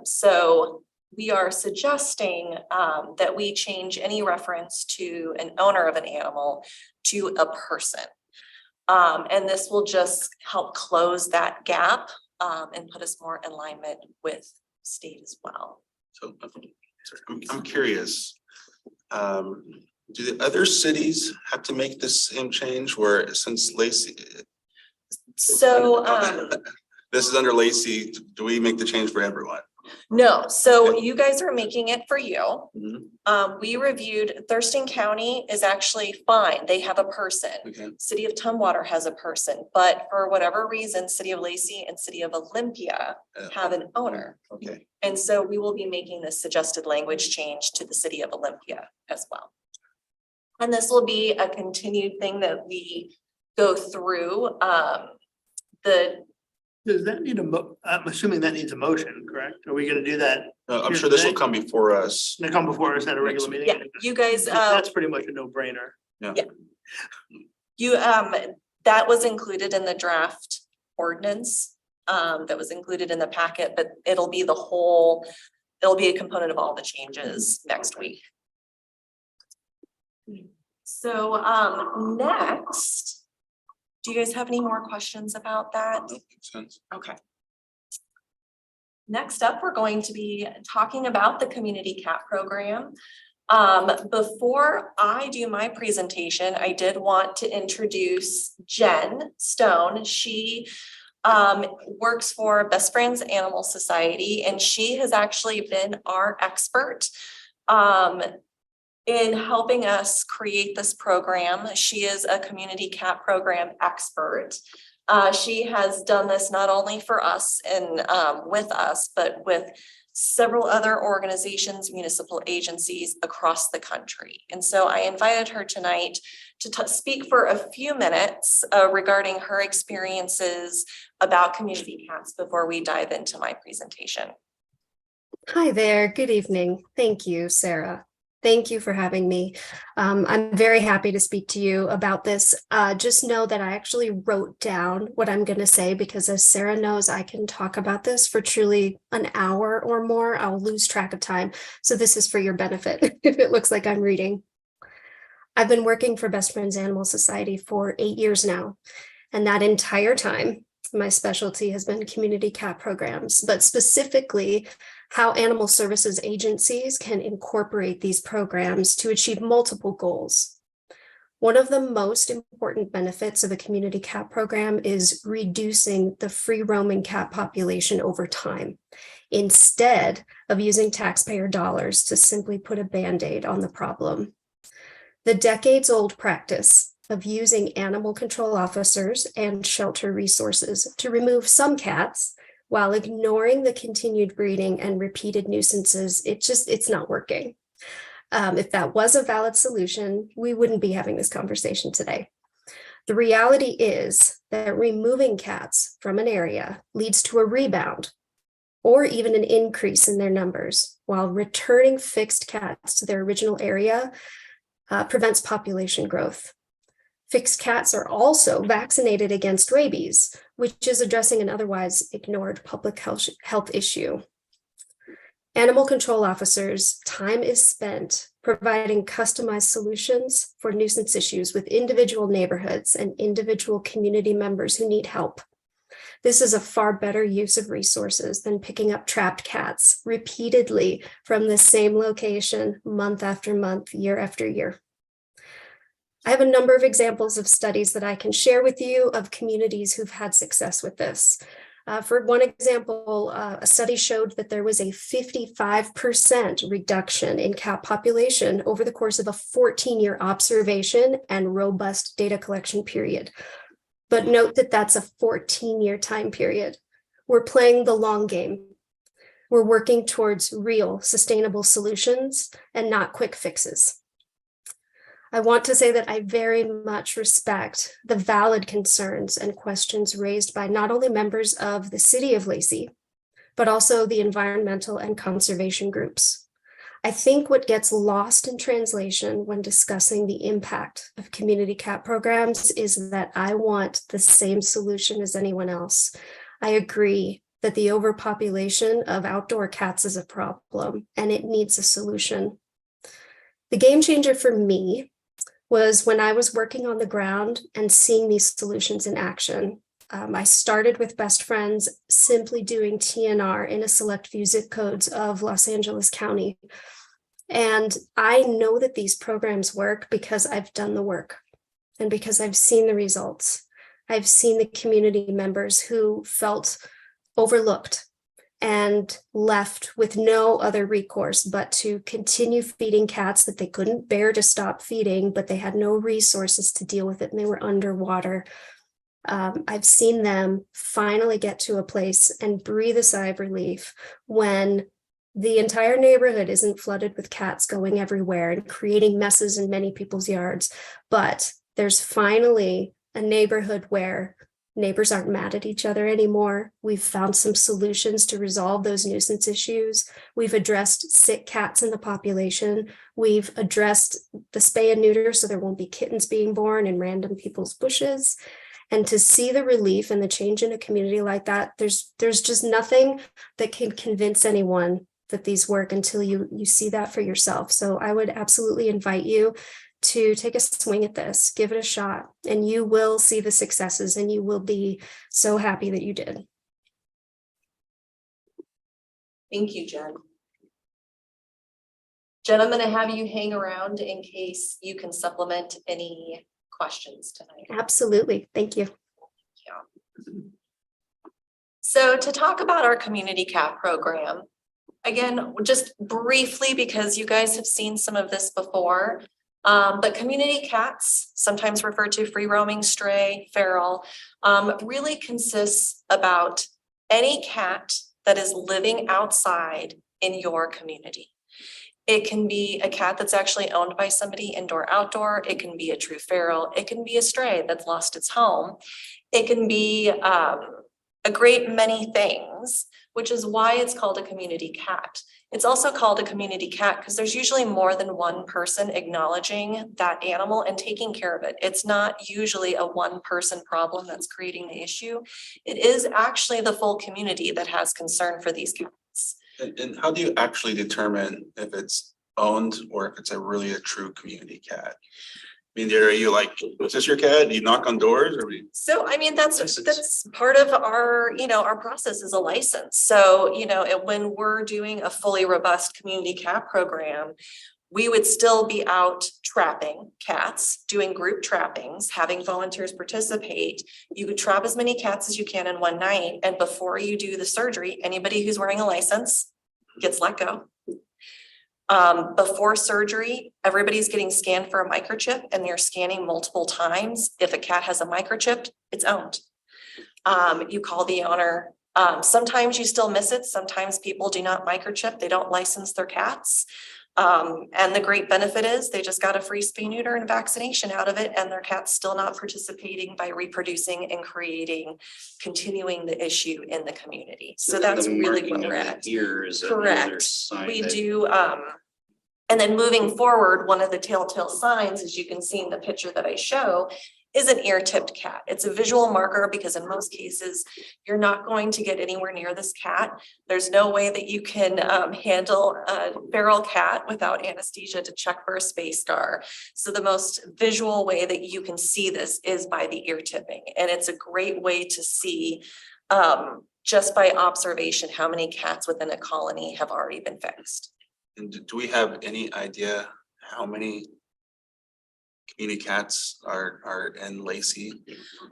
So we are suggesting that we change any reference to an owner of an animal to a person. And this will just help close that gap and put us more in alignment with state as well. So I'm curious. Do the other cities have to make this same change where since Lacey? So This is under Lacey, do we make the change for everyone? no, so you guys are making it for you. Mhm. We reviewed Thurston County is actually fine. They have a person. Okay. City of Tumwater has a person, but for whatever reason, City of Lacey and City of Olympia have an owner. Okay, And so we will be making this suggested language change to the City of Olympia as well. And this will be a continued thing that we go through. Does that need I'm assuming that needs a motion, correct? Are we gonna do that? I'm sure this will come before us. Gonna come before us at a regular meeting? Yeah, you guys, That's pretty much a no-brainer. you, that was included in the draft ordinance. That was included in the packet, but it'll be it'll be a component of all the changes next week. So, next, do you guys have any more questions about that? Makes sense. Okay. Next up, we're going to be talking about the community CAP program. Before I do my presentation, I did want to introduce Jen Stone. She works for Best Friends Animal Society, and she has actually been our expert in helping us create this program. She is a community CAP program expert. She has done this not only for us and with us, but with several other organizations, municipal agencies across the country. And so I invited her tonight to speak for a few minutes regarding her experiences about community CAPs before we dive into my presentation. Hi there. Good evening. Thank you, Sarah. Thank you for having me. I'm very happy to speak to you about this. Just know that I actually wrote down what I'm going to say because as Sarah knows, I can talk about this for truly an hour or more. I'll lose track of time. So this is for your benefit if it looks like I'm reading. I've been working for Best Friends Animal Society for 8 years now. And that entire time, my specialty has been community cat programs, but specifically how animal services agencies can incorporate these programs to achieve multiple goals. One of the most important benefits of a community cat program is reducing the free roaming cat population over time, instead of using taxpayer dollars to simply put a Band-Aid on the problem. The decades-old practice of using animal control officers and shelter resources to remove some cats while ignoring the continued breeding and repeated nuisances, it's not working. If that was a valid solution, we wouldn't be having this conversation today. The reality is that removing cats from an area leads to a rebound or even an increase in their numbers, while returning fixed cats to their original area prevents population growth. Fixed cats are also vaccinated against rabies, which is addressing an otherwise ignored public health issue. Animal control officers' time is spent providing customized solutions for nuisance issues with individual neighborhoods and individual community members who need help. This is a far better use of resources than picking up trapped cats repeatedly from the same location month after month, year after year. I have a number of examples of studies that I can share with you of communities who've had success with this. For one example, a study showed that there was a 55% reduction in cat population over the course of a 14-year observation and robust data collection period. But note that that's a 14-year time period. We're playing the long game. We're working towards real, sustainable solutions and not quick fixes. I want to say that I very much respect the valid concerns and questions raised by not only members of the City of Lacey, but also the environmental and conservation groups. I think what gets lost in translation when discussing the impact of community cat programs is that I want the same solution as anyone else. I agree that the overpopulation of outdoor cats is a problem and it needs a solution. The game changer for me was when I was working on the ground and seeing these solutions in action. I started with Best Friends, simply doing TNR in a select few zip codes of Los Angeles County. And I know that these programs work because I've done the work and because I've seen the results. I've seen the community members who felt overlooked and left with no other recourse but to continue feeding cats that they couldn't bear to stop feeding, but they had no resources to deal with it and they were underwater. I've seen them finally get to a place and breathe a sigh of relief when the entire neighborhood isn't flooded with cats going everywhere and creating messes in many people's yards, but there's finally a neighborhood where neighbors aren't mad at each other anymore. We've found some solutions to resolve those nuisance issues. We've addressed sick cats in the population. We've addressed the spay and neuter so there won't be kittens being born in random people's bushes. And to see the relief and the change in a community like that, there's just nothing that can convince anyone that these work until you see that for yourself. So I would absolutely invite you to take a swing at this, give it a shot, and you will see the successes and you will be so happy that you did. Thank you, Jen. Jen, I'm going to have you hang around in case you can supplement any questions tonight. Absolutely. Thank you. Yeah. So to talk about our community cat program, again, just briefly, because you guys have seen some of this before, but community cats, sometimes referred to free roaming, stray, feral, really consists about any cat that is living outside in your community. It can be a cat that's actually owned by somebody indoor, outdoor. It can be a true feral. It can be a stray that's lost its home. It can be a great many things, which is why it's called a community cat. It's also called a community cat because there's usually more than one person acknowledging that animal and taking care of it. It's not usually a one-person problem that's creating the issue. It is actually the full community that has concern for these cats. And how do you actually determine if it's owned or if it's really a true community cat? I mean, are you like, is this your cat? Do you knock on doors or? So I mean, that's License. part of our, our process is a license. So, when we're doing a fully robust community cat program, we would still be out trapping cats, doing group trappings, having volunteers participate. You would trap as many cats as you can in one night. And before you do the surgery, anybody who's wearing a license gets let go. Before surgery, everybody's getting scanned for a microchip and they're scanning multiple times. If a cat has a microchip, it's owned. You call the owner. Sometimes you still miss it. Sometimes people do not microchip. They don't license their cats. And the great benefit is they just got a free spay neuter and vaccination out of it, and their cat's still not participating by reproducing and continuing the issue in the community. So that's The really marking what of we're the at. ear is another Correct. sign We that- do, and then moving forward, one of the telltale signs, as you can see in the picture that I show, is an ear-tipped cat. It's a visual marker because in most cases, you're not going to get anywhere near this cat. There's no way that you can handle a feral cat without anesthesia to check for a space scar. So the most visual way that you can see this is by the ear tipping. And it's a great way to see just by observation how many cats within a colony have already been fixed. And do we have any idea how many community cats are in Lacey?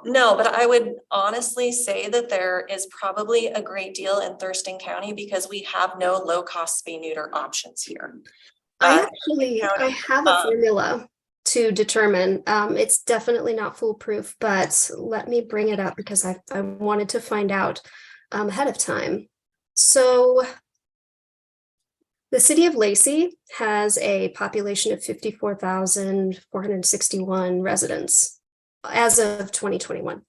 No, but I would honestly say that there is probably a great deal in Thurston County because we have no low-cost spay neuter options here. I County, have a formula to determine. It's definitely not foolproof, but let me bring it up because I wanted to find out ahead of time. So the city of Lacey has a population of 54,461 residents as of 2021.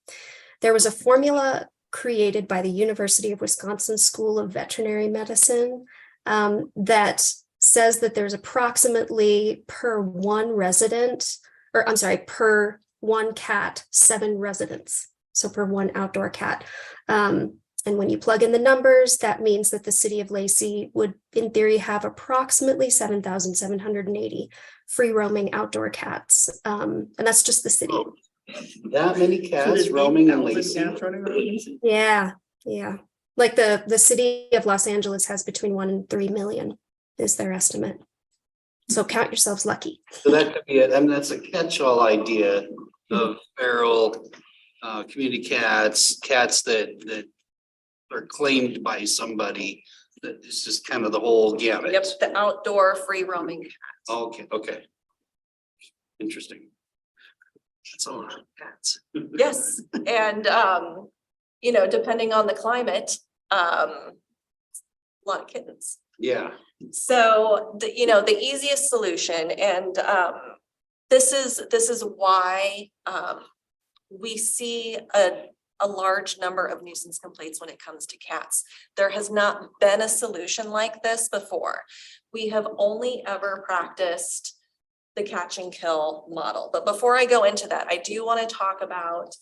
There was a formula created by the University of Wisconsin School of Veterinary Medicine that says that there's approximately per one cat, 7 residents. So per one outdoor cat. And when you plug in the numbers, that means that the city of Lacey would, in theory, have approximately 7,780 free roaming outdoor cats. And that's just the city. That many So cats there's roaming in 8,000 Lacey? cats running around Lacey? Yeah. Like the city of Los Angeles has between 1 and 3 million is their estimate. So count yourselves lucky. So that could be that's a catch-all idea of feral community cats that are claimed by somebody. That is just kind of the whole gamut. Yep, the outdoor free roaming cat. Okay. Interesting. That's a lot of cats. Yes, and depending on the climate, a lot of kittens. Yeah. So the easiest solution, and this is why we see a large number of nuisance complaints when it comes to cats. There has not been a solution like this before. We have only ever practiced the catch and kill model. But before I go into that, I do want to talk about,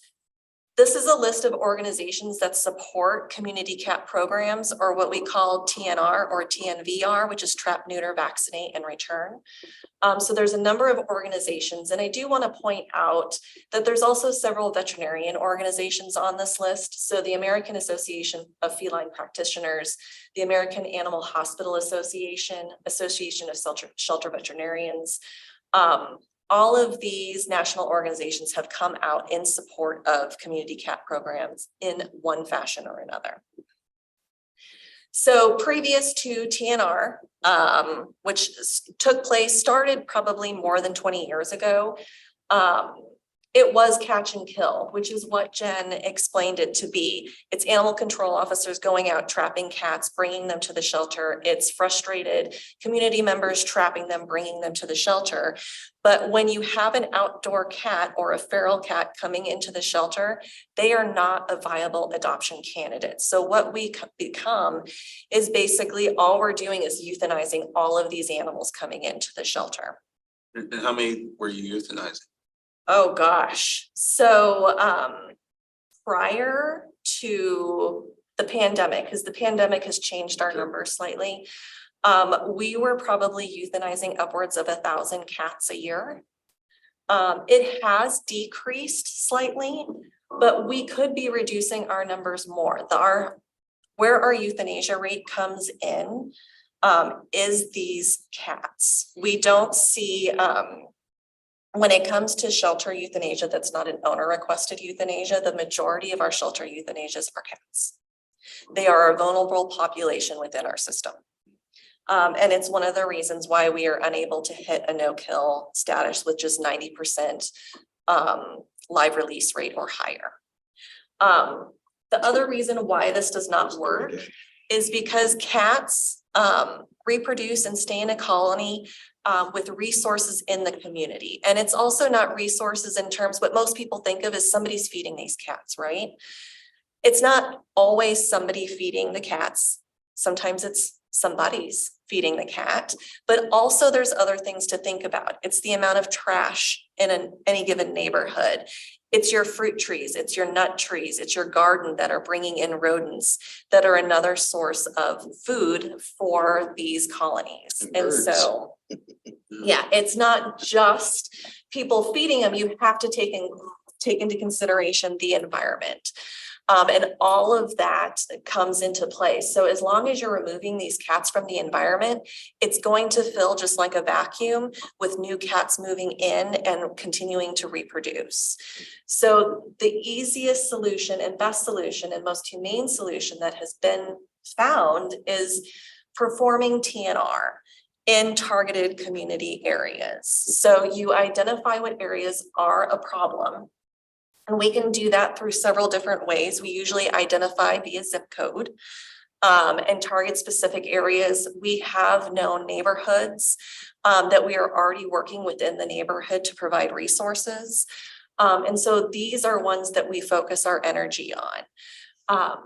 this is a list of organizations that support community cat programs, or what we call TNR or TNVR, which is trap, neuter, vaccinate, and return. So there's a number of organizations, and I do want to point out that there's also several veterinarian organizations on this list. So the American Association of Feline Practitioners, the American Animal Hospital Association, Association of Shelter Veterinarians, all of these national organizations have come out in support of community cat programs in one fashion or another. So previous to TNR, which started probably more than 20 years ago, it was catch and kill, which is what Jen explained it to be. It's animal control officers going out, trapping cats, bringing them to the shelter. It's frustrated community members trapping them, bringing them to the shelter. But when you have an outdoor cat or a feral cat coming into the shelter, they are not a viable adoption candidate. So what we become is basically all we're doing is euthanizing all of these animals coming into the shelter. And how many were you euthanizing? Oh, gosh. So prior to the pandemic, because the pandemic has changed our numbers slightly, we were probably euthanizing upwards of 1,000 cats a year. It has decreased slightly, but we could be reducing our numbers more. Where our euthanasia rate comes in is these cats. We don't see, when it comes to shelter euthanasia, that's not an owner requested euthanasia, the majority of our shelter euthanasias are cats. They are a vulnerable population within our system. And it's one of the reasons why we are unable to hit a no-kill status with just 90% live release rate or higher. The other reason why this does not work is because cats reproduce and stay in a colony with resources in the community. And it's also not resources in terms, what most people think of as somebody's feeding these cats, right? It's not always somebody feeding the cats. Sometimes it's somebody's feeding the cat, but also there's other things to think about. It's the amount of trash in any given neighborhood. It's your fruit trees, it's your nut trees, it's your garden that are bringing in rodents that are another source of food for these colonies. And so, yeah, it's not just people feeding them. You have to take into consideration the environment. And all of that comes into play. So as long as you're removing these cats from the environment, it's going to fill just like a vacuum with new cats moving in and continuing to reproduce. So the easiest solution and best solution and most humane solution that has been found is performing TNR in targeted community areas. So you identify what areas are a problem. And we can do that through several different ways. We usually identify via zip code and target specific areas. We have known neighborhoods that we are already working within the neighborhood to provide resources. And so these are ones that we focus our energy on.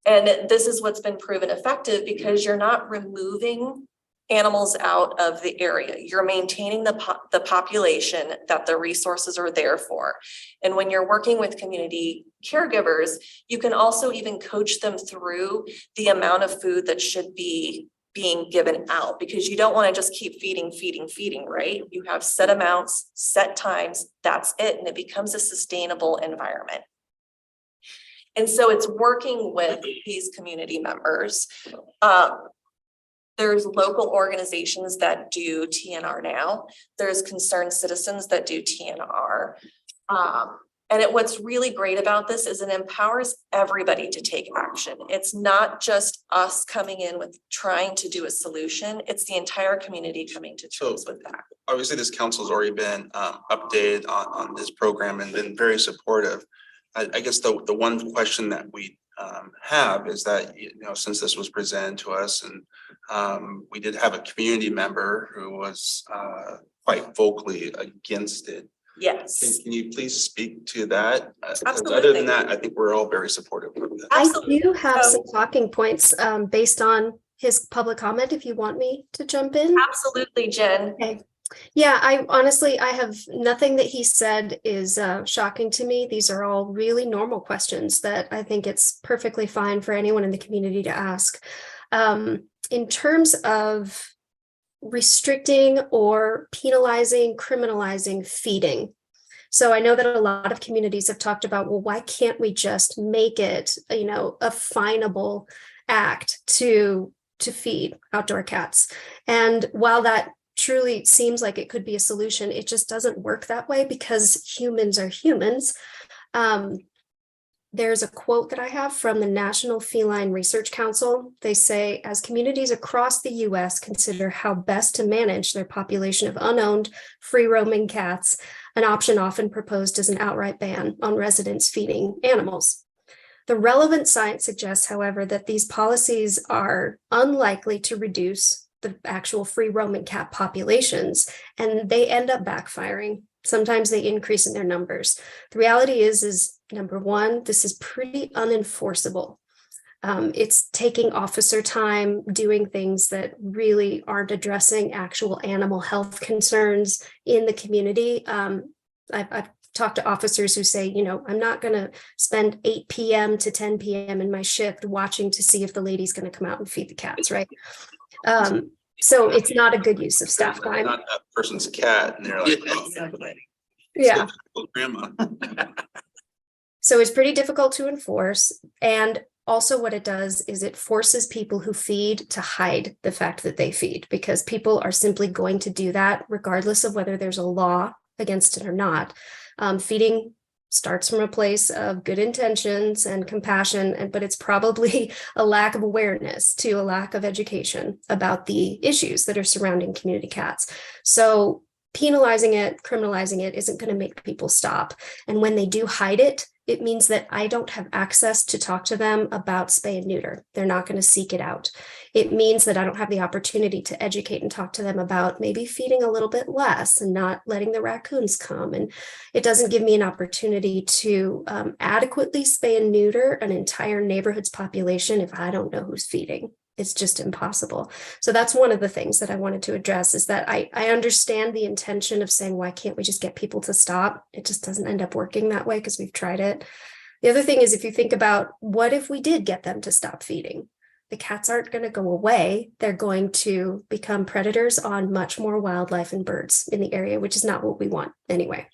And this is what's been proven effective because you're not removing animals out of the area. You're maintaining the population that the resources are there for. And when you're working with community caregivers, you can also even coach them through the amount of food that should be being given out, because you don't want to just keep feeding, right? You have set amounts, set times, that's it. And it becomes a sustainable environment. And so it's working with these community members. There's local organizations that do TNR now. There's concerned citizens that do TNR. And what's really great about this is it empowers everybody to take action. It's not just us coming in with trying to do a solution. It's the entire community coming to terms with that. Obviously, this council's already been updated on this program and been very supportive. I guess the one question that we have is that, you know, since this was presented to us and we did have a community member who was quite vocally against it. Yes. Can you please speak to that? Absolutely. Other than that, I think we're all very supportive of that. Absolutely. I do have some talking points based on his public comment, if you want me to jump in. Absolutely, Jen. Okay. Yeah, I have nothing that he said is shocking to me. These are all really normal questions that I think it's perfectly fine for anyone in the community to ask. In terms of restricting or penalizing, criminalizing feeding. So I know that a lot of communities have talked about, well, why can't we just make it, you know, a finable act to feed outdoor cats? And while that truly seems like it could be a solution, it just doesn't work that way because humans are humans. There's a quote that I have from the National Feline Research Council. They say, as communities across the US consider how best to manage their population of unowned, free-roaming cats, an option often proposed is an outright ban on residents feeding animals. The relevant science suggests, however, that these policies are unlikely to reduce the actual free-roaming cat populations, and they end up backfiring. Sometimes they increase in their numbers. The reality is number one, this is pretty unenforceable. It's taking officer time doing things that really aren't addressing actual animal health concerns in the community. I've talked to officers who say, you know, I'm not going to spend 8 p.m. to 10 p.m. in my shift watching to see if the lady's going to come out and feed the cats, right? So it's not a good use of staff time. Not that person's cat, and they're like, Exactly. Yeah. Grandma. So it's pretty difficult to enforce. And also what it does is it forces people who feed to hide the fact that they feed, because people are simply going to do that regardless of whether there's a law against it or not. Feeding starts from a place of good intentions and compassion, but it's probably a lack of awareness to a lack of education about the issues that are surrounding community cats. So penalizing it, criminalizing it isn't going to make people stop. And when they do hide it, it means that I don't have access to talk to them about spay and neuter. They're not going to seek it out. It means that I don't have the opportunity to educate and talk to them about maybe feeding a little bit less and not letting the raccoons come. And it doesn't give me an opportunity to adequately spay and neuter an entire neighborhood's population if I don't know who's feeding. It's just impossible. So that's one of the things that I wanted to address, is that I understand the intention of saying, why can't we just get people to stop? It just doesn't end up working that way because we've tried it. The other thing is, if you think about what if we did get them to stop feeding? The cats aren't going to go away. They're going to become predators on much more wildlife and birds in the area, which is not what we want anyway.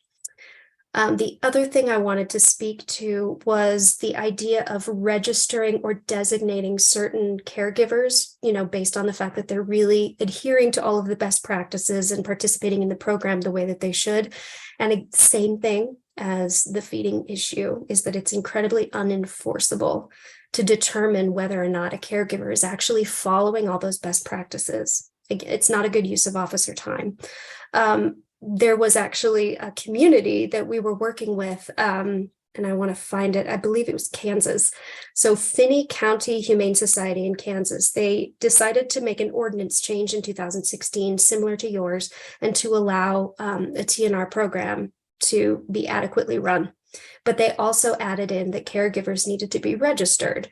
The other thing I wanted to speak to was the idea of registering or designating certain caregivers, based on the fact that they're really adhering to all of the best practices and participating in the program the way that they should. And the same thing as the feeding issue is that it's incredibly unenforceable to determine whether or not a caregiver is actually following all those best practices. It's not a good use of officer time. There was actually a community that we were working with, and I want to find it. I believe it was Kansas. So Finney County Humane Society in Kansas, they decided to make an ordinance change in 2016, similar to yours, and to allow a TNR program to be adequately run. But they also added in that caregivers needed to be registered,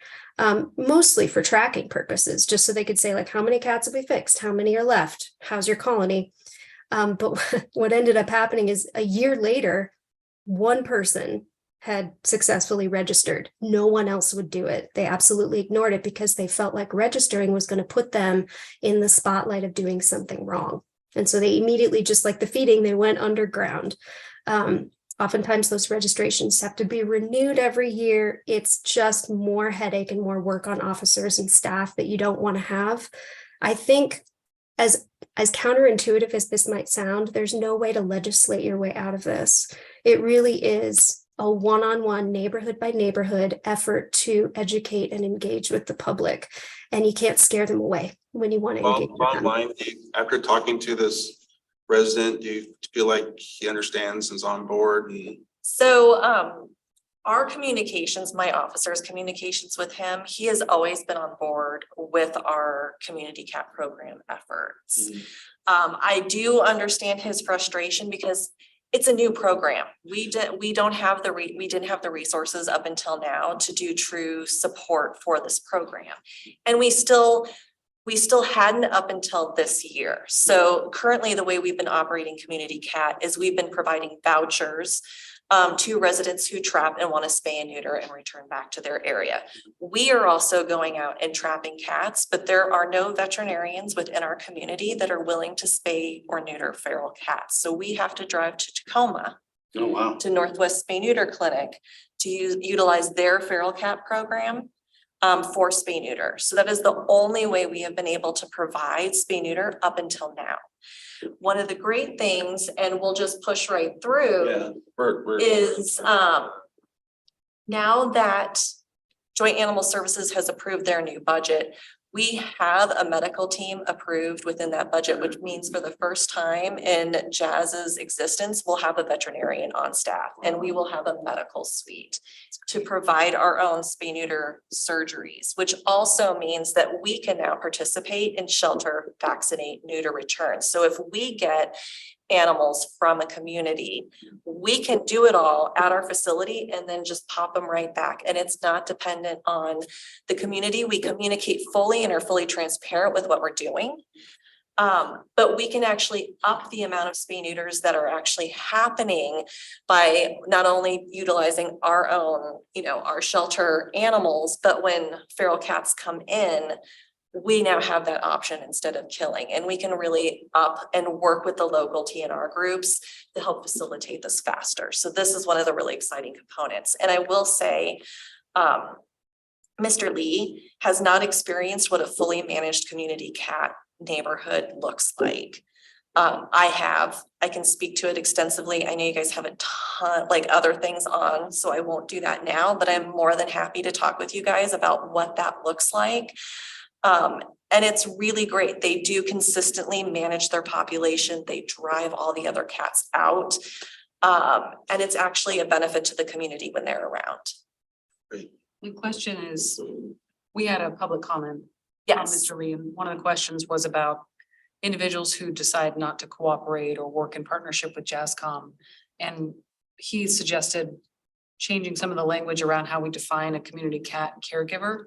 mostly for tracking purposes, just so they could say, like, how many cats have we fixed? How many are left? How's your colony? But what ended up happening is a year later, one person had successfully registered. No one else would do it. They absolutely ignored it because they felt like registering was going to put them in the spotlight of doing something wrong. And so they immediately, just like the feeding, they went underground. Oftentimes those registrations have to be renewed every year. It's just more headache and more work on officers and staff that you don't want to have. I think as counterintuitive as this might sound, there's no way to legislate your way out of this. It really is a one-on-one, neighborhood by neighborhood effort to educate and engage with the public. And you can't scare them away when you want to engage with them. Online, after talking to this resident, do you feel like he understands and is on board? So our communications, my officer's communications with him, he has always been on board with our community cat program efforts. I do understand his frustration because it's a new program. We didn't have the resources up until now to do true support for this program. And we still hadn't up until this year. So currently the way we've been operating Community Cat is we've been providing vouchers to residents who trap and want to spay and neuter and return back to their area. We are also going out and trapping cats, but there are no veterinarians within our community that are willing to spay or neuter feral cats. So we have to drive to Tacoma, to Northwest Spay Neuter Clinic to utilize their feral cat program for spay neuter. So that is the only way we have been able to provide spay neuter up until now. One of the great things, and we'll just push right through, is now that Joint Animal Services has approved their new budget, we have a medical team approved within that budget, which means for the first time in Jazz's existence, we'll have a veterinarian on staff and we will have a medical suite to provide our own spay neuter surgeries, which also means that we can now participate in shelter, vaccinate, neuter returns. So if we get animals from a community, we can do it all at our facility and then just pop them right back. And it's not dependent on the community. We communicate fully and are fully transparent with what we're doing. But we can actually up the amount of spay neuters that are actually happening by not only utilizing our own, our shelter animals, but when feral cats come in, we now have that option instead of killing, and we can really up and work with the local TNR groups to help facilitate this faster. So this is one of the really exciting components. And I will say, Mr. Lee has not experienced what a fully managed community cat neighborhood looks like. I can speak to it extensively. I know you guys have a ton, like other things on, so I won't do that now, but I'm more than happy to talk with you guys about what that looks like. And it's really great. They do consistently manage their population. They drive all the other cats out. And it's actually a benefit to the community when they're around. The question is, we had a public comment. Yes. Mr. Lee, and one of the questions was about individuals who decide not to cooperate or work in partnership with JASCOM. And he suggested changing some of the language around how we define a community cat caregiver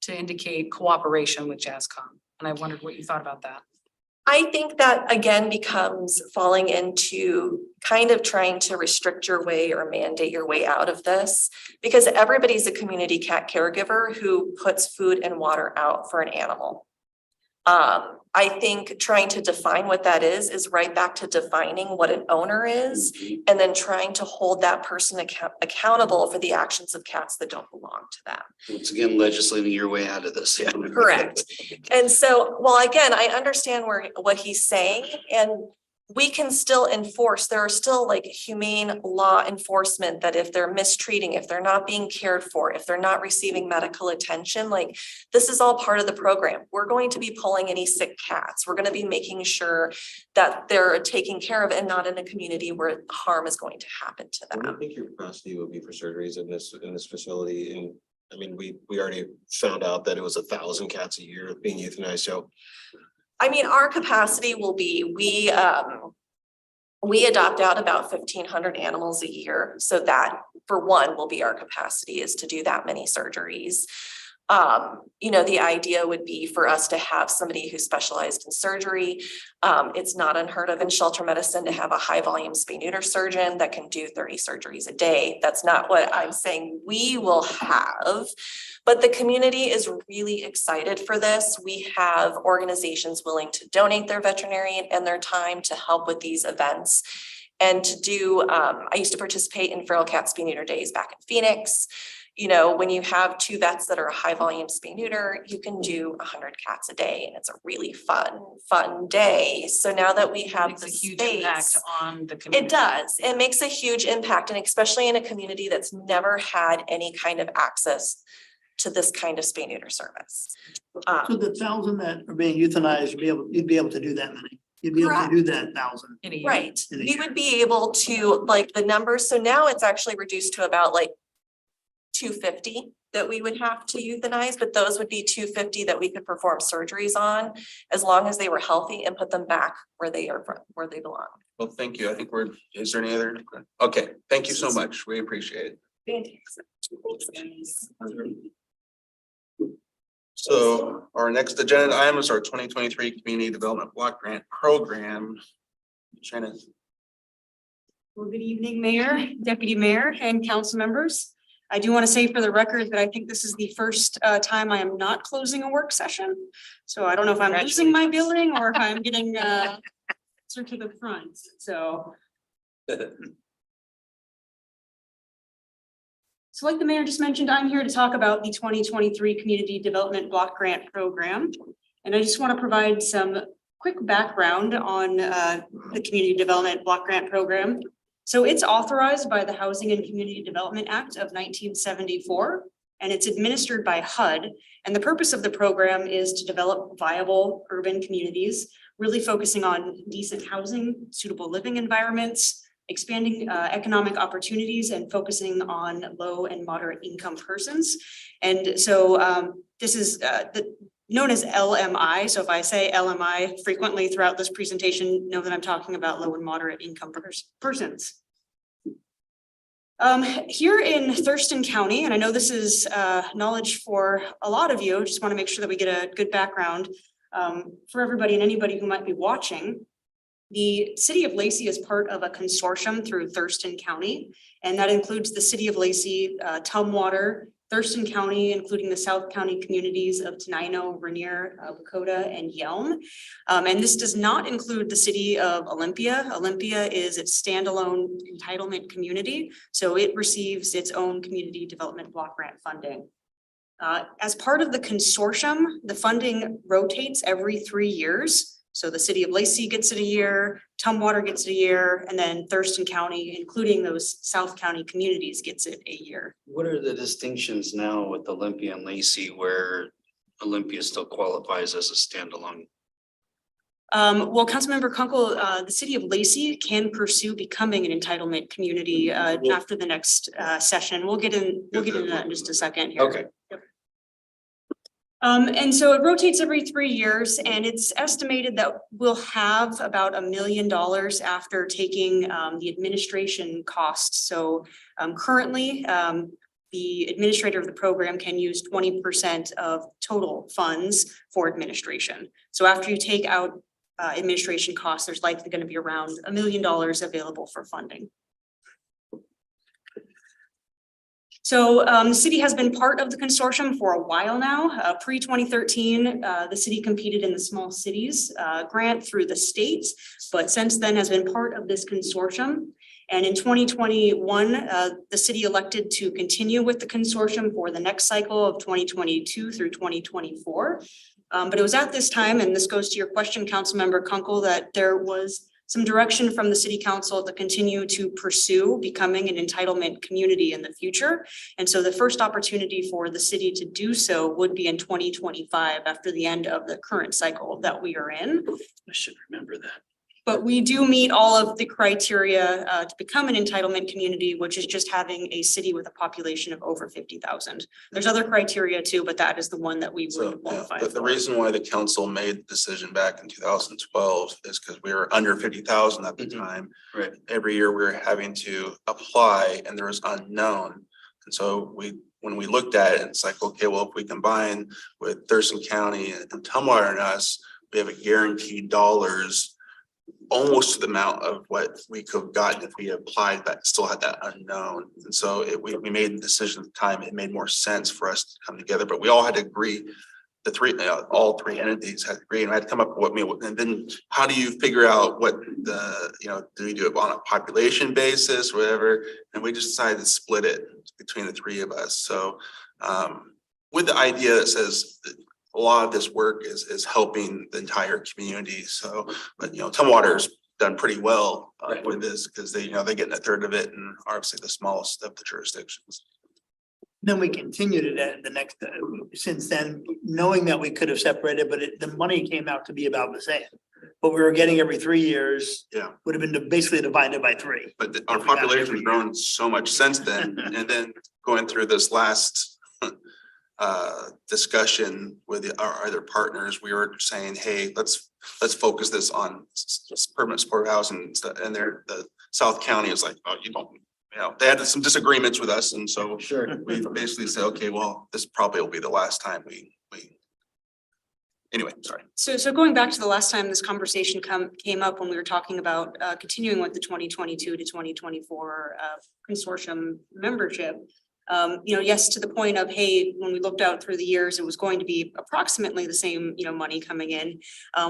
to indicate cooperation with JASCOM. And I wondered what you thought about that. I think that again becomes falling into kind of trying to restrict your way or mandate your way out of this, because everybody's a community cat caregiver who puts food and water out for an animal. I think trying to define what that is right back to defining what an owner is, and then trying to hold that person accountable for the actions of cats that don't belong to them. Once again, legislating your way out of this. Yeah. Correct. And so, well, again, I understand what he's saying, and we can still enforce. There are still like humane law enforcement that if they're mistreating, if they're not being cared for, if they're not receiving medical attention, like this is all part of the program. We're going to be pulling any sick cats. We're going to be making sure that they're taken care of and not in a community where harm is going to happen to What do you them. think your capacity would be for surgeries in this facility? And I mean, we already found out that it was 1,000 cats a year being euthanized. So I mean, our capacity will be, we adopt out about 1,500 animals a year. So that for one will be our capacity, is to do that many surgeries. You know, the idea would be for us to have somebody who specialized in surgery. It's not unheard of in shelter medicine to have a high volume spay neuter surgeon that can do 30 surgeries a day. That's not what I'm saying we will have, but the community is really excited for this. We have organizations willing to donate their veterinarian and their time to help with these events. And to do, I used to participate in feral cat spay neuter days back in Phoenix. You know, when you have 2 vets that are a high volume spay neuter, you can do 100 cats a day, and it's a really fun day. So now that we have Makes the a huge impact space, on the community. it does. It makes a huge impact, and especially in a community that's never had any kind of access to this kind of spay neuter service. So the 1,000 that are being euthanized, you'd be able to do that many. You'd be able to do that 1,000. In a year. Right. In a We year. would be able to, like, the numbers. So now it's actually reduced to about like 250 that we would have to euthanize, but those would be 250 that we could perform surgeries on as long as they were healthy and put them back where they are from, where they belong. Well, thank you. I think is there any other? Okay, thank you so much. We appreciate it. So our next agenda item is our 2023 Community Development Block Grant Program. Shannon. Well, good evening, Mayor, Deputy Mayor, and council members. I do want to say for the record that I think this is the first time I am not closing a work session. So I don't know if I'm losing my billing or if I'm getting closer to the front, so. So like the mayor just mentioned, I'm here to talk about the 2023 Community Development Block Grant Program. And I just want to provide some quick background on the Community Development Block Grant Program. So it's authorized by the Housing and Community Development Act of 1974, and it's administered by HUD. And the purpose of the program is to develop viable urban communities, really focusing on decent housing, suitable living environments, expanding economic opportunities, and focusing on low and moderate income persons. And so this is known as LMI. So if I say LMI frequently throughout this presentation, know that I'm talking about low and moderate income persons. Here in Thurston County, and I know this is knowledge for a lot of you, just want to make sure that we get a good background for everybody and anybody who might be watching. The city of Lacey is part of a consortium through Thurston County, and that includes the city of Lacey, Tumwater, Thurston County, including the South County communities of Tenino, Rainier, Lakota, and Yelm. And this does not include the city of Olympia. Olympia is its standalone entitlement community, so it receives its own community development block grant funding. As part of the consortium, the funding rotates every 3 years. So the city of Lacey gets it a year, Tumwater gets it a year, and then Thurston County, including those South County communities, gets it a year. What are the distinctions now with Olympia and Lacey where Olympia still qualifies as a standalone? Well, Councilmember Kunkel, the city of Lacey can pursue becoming an entitlement community after the next session. We'll get into that in just a second here. Okay. And so it rotates every 3 years, and it's estimated that we'll have about $1 million after taking the administration costs. So currently, the administrator of the program can use 20% of total funds for administration. So after you take out administration costs, there's likely going to be around $1 million available for funding. So the city has been part of the consortium for a while now. Pre-2013, the city competed in the small cities grant through the state, but since then has been part of this consortium. And in 2021, the city elected to continue with the consortium for the next cycle of 2022 through 2024. But it was at this time, and this goes to your question, Councilmember Kunkel, that there was some direction from the city council to continue to pursue becoming an entitlement community in the future. And so the first opportunity for the city to do so would be in 2025 after the end of the current cycle that we are in. I should remember that. But we do meet all of the criteria to become an entitlement community, which is just having a city with a population of over 50,000. There's other criteria too, but that is the one that we So would qualify the for. reason why the council made the decision back in 2012 is because we were under 50,000 at the time. Right. Every year we were having to apply and there was unknown. And so when we looked at it, it's like, okay, well, if we combine with Thurston County and Tumwater and us, we have a guaranteed dollars almost to the amount of what we could have gotten if we applied, but still had that unknown. And so we made the decision at the time, it made more sense for us to come together, but we all had to agree. All three entities had to agree, and I had to come up with what, and then how do you figure out what the, do we do it on a population basis, whatever? And we just decided to split it between the three of us. So with the idea that says that a lot of this work is helping the entire community. So, but Tumwater's done pretty well with this because they get a third of it and obviously the smallest of the jurisdictions. Then we continued it at the next, since then, knowing that we could have separated, but the money came out to be about the same. What we were getting every 3 years. Yeah. Would have been basically divided by 3. But our population has grown so much since then. And then going through this last discussion with our other partners, we were saying, hey, let's focus this on permanent supportive housing, and the South County is like, oh, you don't, they had some disagreements with us, and so we basically said, okay, well, this probably will be the last time we anyway, sorry. So going back to the last time this conversation came up when we were talking about continuing with the 2022 to 2024 consortium membership. Yes, to the point of, hey, when we looked out through the years, it was going to be approximately the same, money coming in.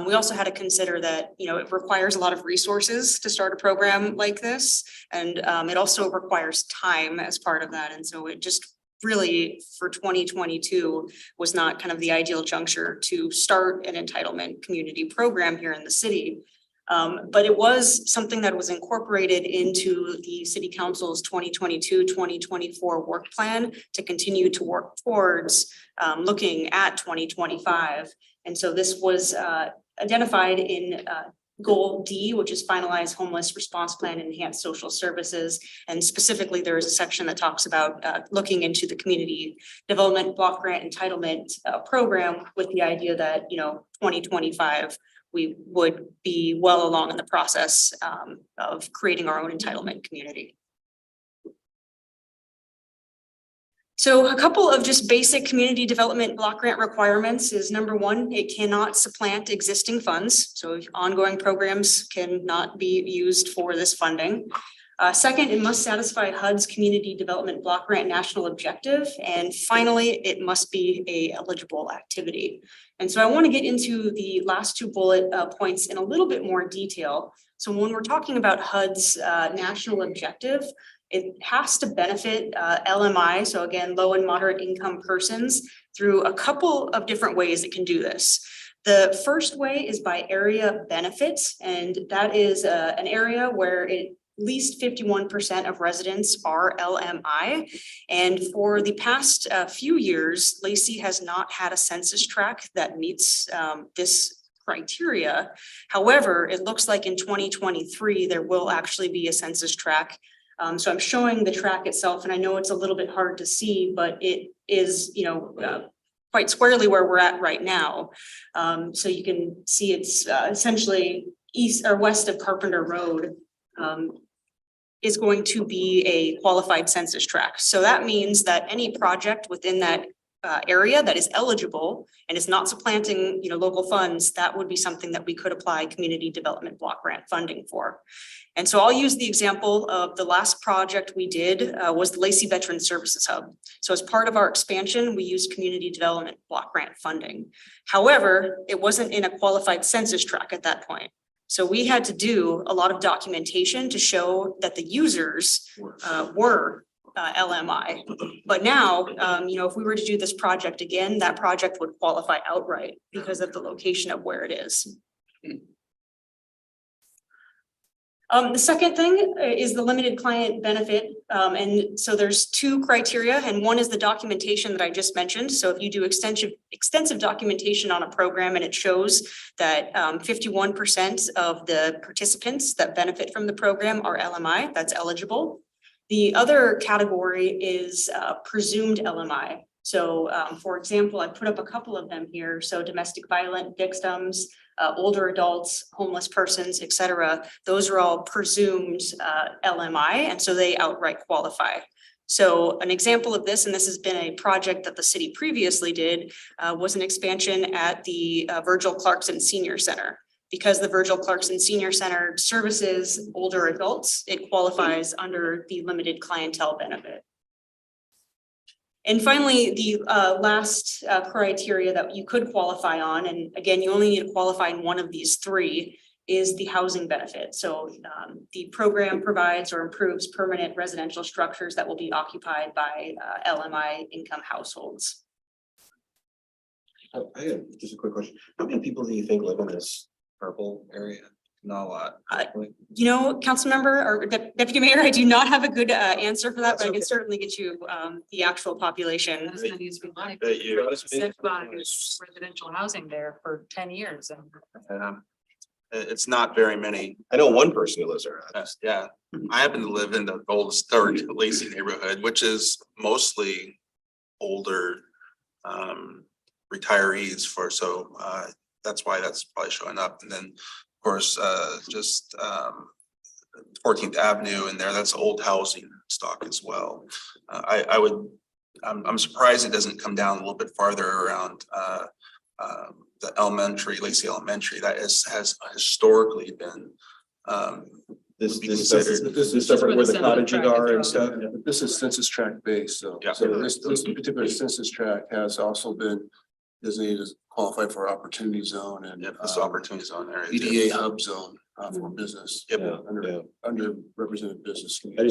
We also had to consider that, it requires a lot of resources to start a program like this. And it also requires time as part of that. And so it just really for 2022 was not kind of the ideal juncture to start an entitlement community program here in the city. But it was something that was incorporated into the city council's 2022-2024 work plan to continue to work towards looking at 2025. And so this was identified in Goal D, which is finalize homeless response plan and enhanced social services. And specifically, there is a section that talks about looking into the community development block grant entitlement program with the idea that, 2025, we would be well along in the process of creating our own entitlement community. So a couple of just basic community development block grant requirements is number one, it cannot supplant existing funds. So ongoing programs cannot be used for this funding. Second, it must satisfy HUD's Community Development Block Grant National Objective. And finally, it must be a eligible activity. And so I want to get into the last two bullet points in a little bit more detail. So when we're talking about HUD's national objective, it has to benefit LMI, so again, low and moderate income persons, through a couple of different ways it can do this. The first way is by area benefits, and that is an area where at least 51% of residents are LMI. And for the past few years, Lacey has not had a census tract that meets this criteria. However, it looks like in 2023, there will actually be a census tract. So I'm showing the track itself, and I know it's a little bit hard to see, but it is, quite squarely where we're at right now. So you can see it's essentially east or west of Carpenter Road is going to be a qualified census tract. So that means that any project within that area that is eligible and is not supplanting, local funds, that would be something that we could apply community development block grant funding for. And so I'll use the example of the last project we did was the Lacey Veteran Services Hub. So as part of our expansion, we used community development block grant funding. However, it wasn't in a qualified census tract at that point. So we had to do a lot of documentation to show that the users were LMI. But now, if we were to do this project again, that project would qualify outright because of the location of where it is. The second thing is the limited client benefit. And so there's two criteria, and one is the documentation that I just mentioned. So if you do extensive documentation on a program and it shows that 51% of the participants that benefit from the program are LMI, that's eligible. The other category is presumed LMI. So for example, I put up a couple of them here. So domestic violent victims, older adults, homeless persons, et cetera. Those are all presumed LMI, and so they outright qualify. So an example of this, and this has been a project that the city previously did, was an expansion at the Virgil Clarkson Senior Center. Because the Virgil Clarkson Senior Center services older adults, it qualifies under the limited clientele benefit. And finally, the last criteria that you could qualify on, and again, you only need to qualify in one of these three, is the housing benefit. So the program provides or improves permanent residential structures that will be occupied by LMI income households. I have just a quick question. How many people do you think live in this purple area? Not a lot. Council member or deputy mayor, I do not have a good answer for that, but I can certainly get you the actual population. That's gonna need to be like That you- residential housing there for 10 years. It's not very many. I know one person who lives there. Yeah, I happen to live in the oldest third Lacey neighborhood, which is mostly older retirees that's why that's probably showing up. And then, of course, just 14th Avenue in there, that's old housing stock as well. I'm surprised it doesn't come down a little bit farther around the Lacey Elementary, that has historically been This considered. is separate where the cottaging are and stuff. This is census tract based, so. Yeah. So this particular census tract has also been designated as qualified for opportunity zone and. This opportunity zone area. EDA hub zone for business. Yep. Underrepresented business. I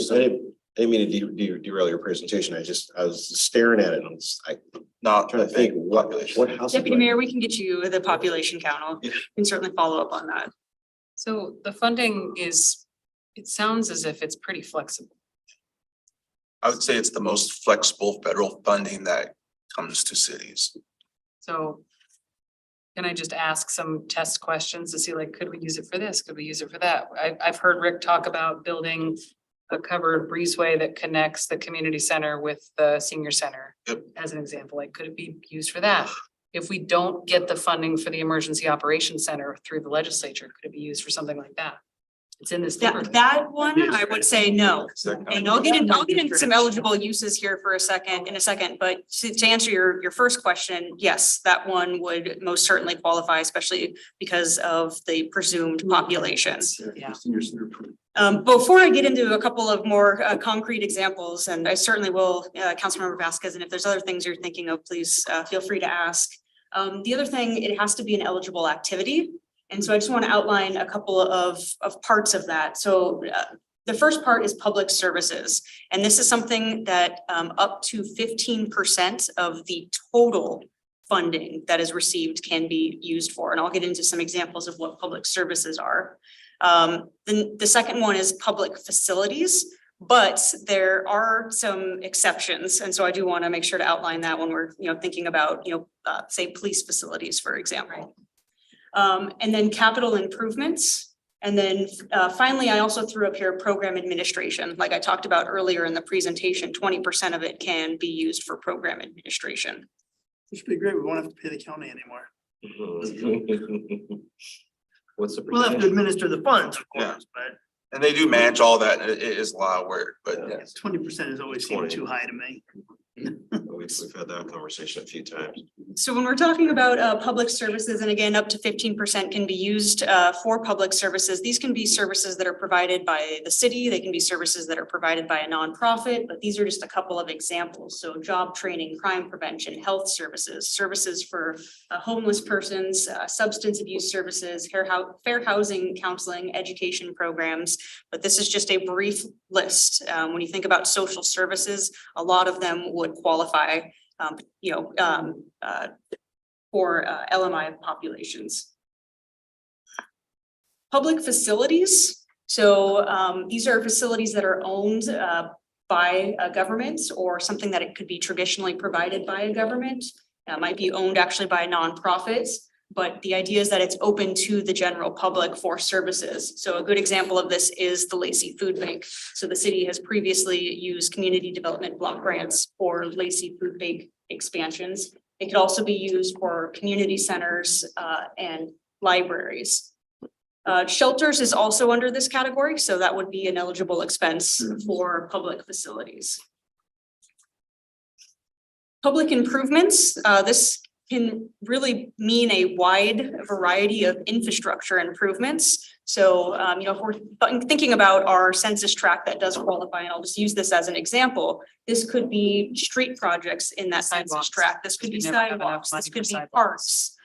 didn't mean to derail your presentation. I was staring at it and I'm Not trying to think what house. Deputy Mayor, we can get you the population count. You can certainly follow up on that. So the funding it sounds as if it's pretty flexible. I would say it's the most flexible federal funding that comes to cities. So can I just ask some test questions to see, like, could we use it for this? Could we use it for that? I've heard Rick talk about building a covered breezeway that connects the community center with the senior center. Yep. As an example, like, could it be used for that? If we don't get the funding for the emergency operations center through the legislature, could it be used for something like that? It's in this. That one, I would say no. And I'll get into some eligible uses here for a second, but to answer your first question, yes, that one would most certainly qualify, especially because of the presumed population. Yeah. Before I get into a couple of more concrete examples, and I certainly will, Councilmember Vasquez, and if there's other things you're thinking of, please feel free to ask. The other thing, it has to be an eligible activity. And so I just want to outline a couple of parts of that. So the first part is public services. And this is something that up to 15% of the total funding that is received can be used for. And I'll get into some examples of what public services are. Then the second one is public facilities, but there are some exceptions. And so I do want to make sure to outline that when we're thinking about, say, police facilities, for example. And then capital improvements. And then finally, I also threw up here program administration. Like I talked about earlier in the presentation, 20% of it can be used for program administration. Which would be great. We won't have to pay the county anymore. What's the We'll have to percentage? administer the funds, of Yeah. course, but And they do manage all that, and it is a lot of work, but yes. 20% has always seemed 20. too high to me. We've had that conversation a few times. So when we're talking about public services, and again, up to 15% can be used for public services, these can be services that are provided by the city, they can be services that are provided by a nonprofit, but these are just a couple of examples. So job training, crime prevention, health services, services for homeless persons, substance abuse services, fair housing, counseling, education programs. But this is just a brief list. When you think about social services, a lot of them would qualify for LMI populations. Public facilities. So these are facilities that are owned by a government or something that it could be traditionally provided by a government. Might be owned actually by nonprofits. But the idea is that it's open to the general public for services. So a good example of this is the Lacey Food Bank. So the city has previously used community development block grants for Lacey Food Bank expansions. It could also be used for community centers and libraries. Shelters is also under this category, so that would be an eligible expense for public facilities. Public improvements, this can really mean a wide variety of infrastructure improvements. So, if we're thinking about our census tract that does qualify, and I'll just use this as an example, this could be street projects in that census tract. This could be sidewalks, this could be parks,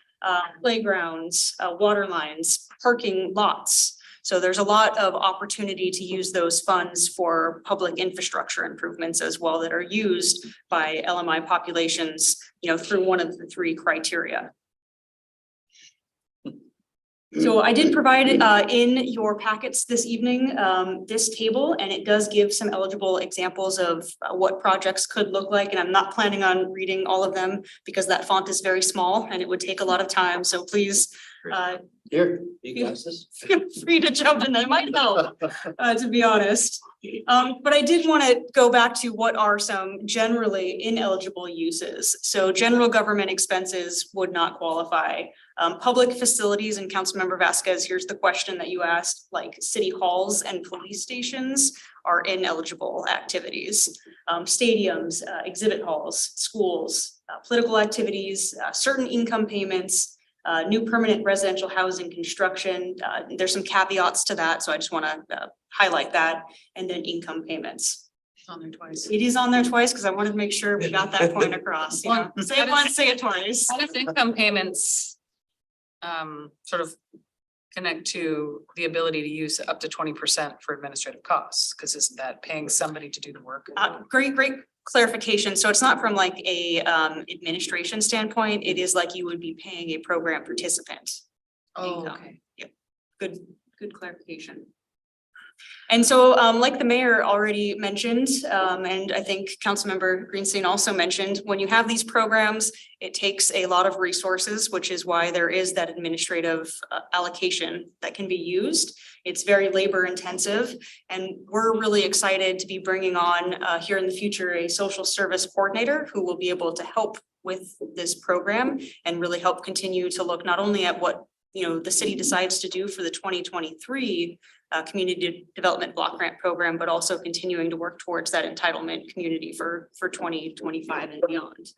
playgrounds, water lines, parking lots. So there's a lot of opportunity to use those funds for public infrastructure improvements as well that are used by LMI populations, through one of the three criteria. So I did provide in your packets this evening, this table, and it does give some eligible examples of what projects could look like. And I'm not planning on reading all of them because that font is very small and it would take a lot of time. So please, Here, you guys this? feel free to jump in, that might help, to be honest. But I did want to go back to what are some generally ineligible uses. So general government expenses would not qualify. Public facilities, and Councilmember Vasquez, here's the question that you asked, like city halls and police stations are ineligible activities. Stadiums, exhibit halls, schools, political activities, certain income payments, new permanent residential housing construction. There's some caveats to that, so I just want to highlight that. And then income payments. It's on there twice. It is on there twice because I wanted to make sure we got that point across. Say it once, say it twice. How does income payments sort of connect to the ability to use up to 20% for administrative costs? Because isn't that paying somebody to do the work? Great clarification. So it's not from like a administration standpoint. It is like you would be paying a program participant. Oh, income. okay. Yep. Good clarification. And so like the mayor already mentioned, and I think Councilmember Greenstein also mentioned, when you have these programs, it takes a lot of resources, which is why there is that administrative allocation that can be used. It's very labor intensive, and we're really excited to be bringing on here in the future a social service coordinator who will be able to help with this program and really help continue to look not only at what the city decides to do for the 2023 community development block grant program, but also continuing to work towards that entitlement community for 2025 and beyond.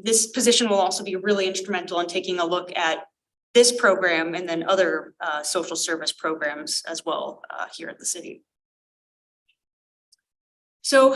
This position will also be really instrumental in taking a look at this program and then other social service programs as well here at the city. So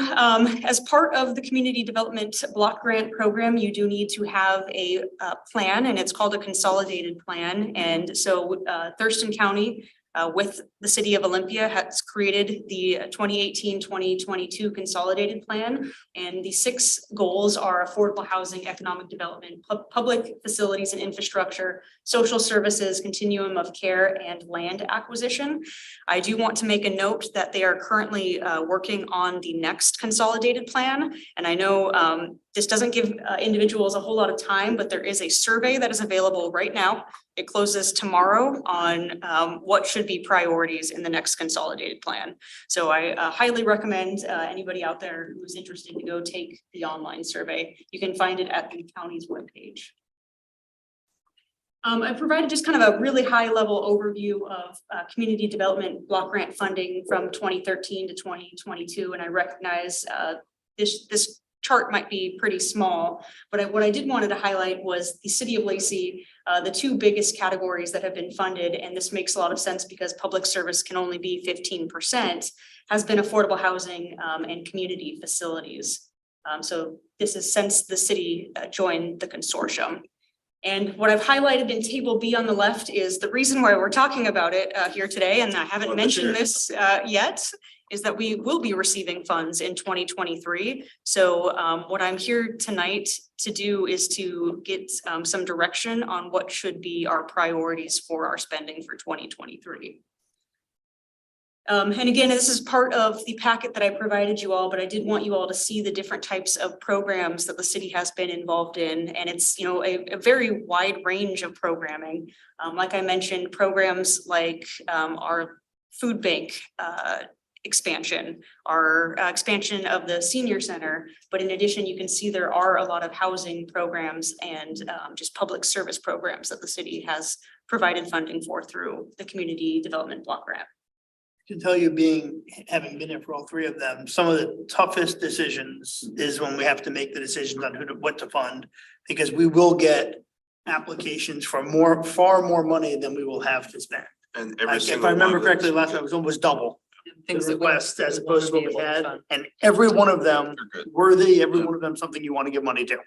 as part of the community development block grant program, you do need to have a plan, and it's called a consolidated plan. And so Thurston County with the city of Olympia has created the 2018-2022 consolidated plan. And the 6 goals are affordable housing, economic development, public facilities and infrastructure, social services, continuum of care, and land acquisition. I do want to make a note that they are currently working on the next consolidated plan. And I know this doesn't give individuals a whole lot of time, but there is a survey that is available right now. It closes tomorrow on what should be priorities in the next consolidated plan. So I highly recommend anybody out there who's interested to go take the online survey. You can find it at the county's webpage. I provided just kind of a really high level overview of community development block grant funding from 2013 to 2022. And I recognize this chart might be pretty small, but what I did wanted to highlight was the city of Lacey, the 2 biggest categories that have been funded, and this makes a lot of sense because public service can only be 15%, has been affordable housing and community facilities. So this is since the city joined the consortium. And what I've highlighted in table B on the left is the reason why we're talking about it here today, and I haven't mentioned this yet, is that we will be receiving funds in 2023. So what I'm here tonight to do is to get some direction on what should be our priorities for our spending for 2023. And again, this is part of the packet that I provided you all, but I did want you all to see the different types of programs that the city has been involved in. And it's, a very wide range of programming. Like I mentioned, programs like our food bank expansion, our expansion of the senior center. But in addition, you can see there are a lot of housing programs and just public service programs that the city has provided funding for through the community development block grant. To tell you, having been there for all 3 of them, some of the toughest decisions is when we have to make the decisions on what to fund, because we will get applications for far more money than we will have to spend. And If I remember correctly, last time it was almost double the request as opposed to what we had, and every one of them worthy, every one of them something you want to give money to.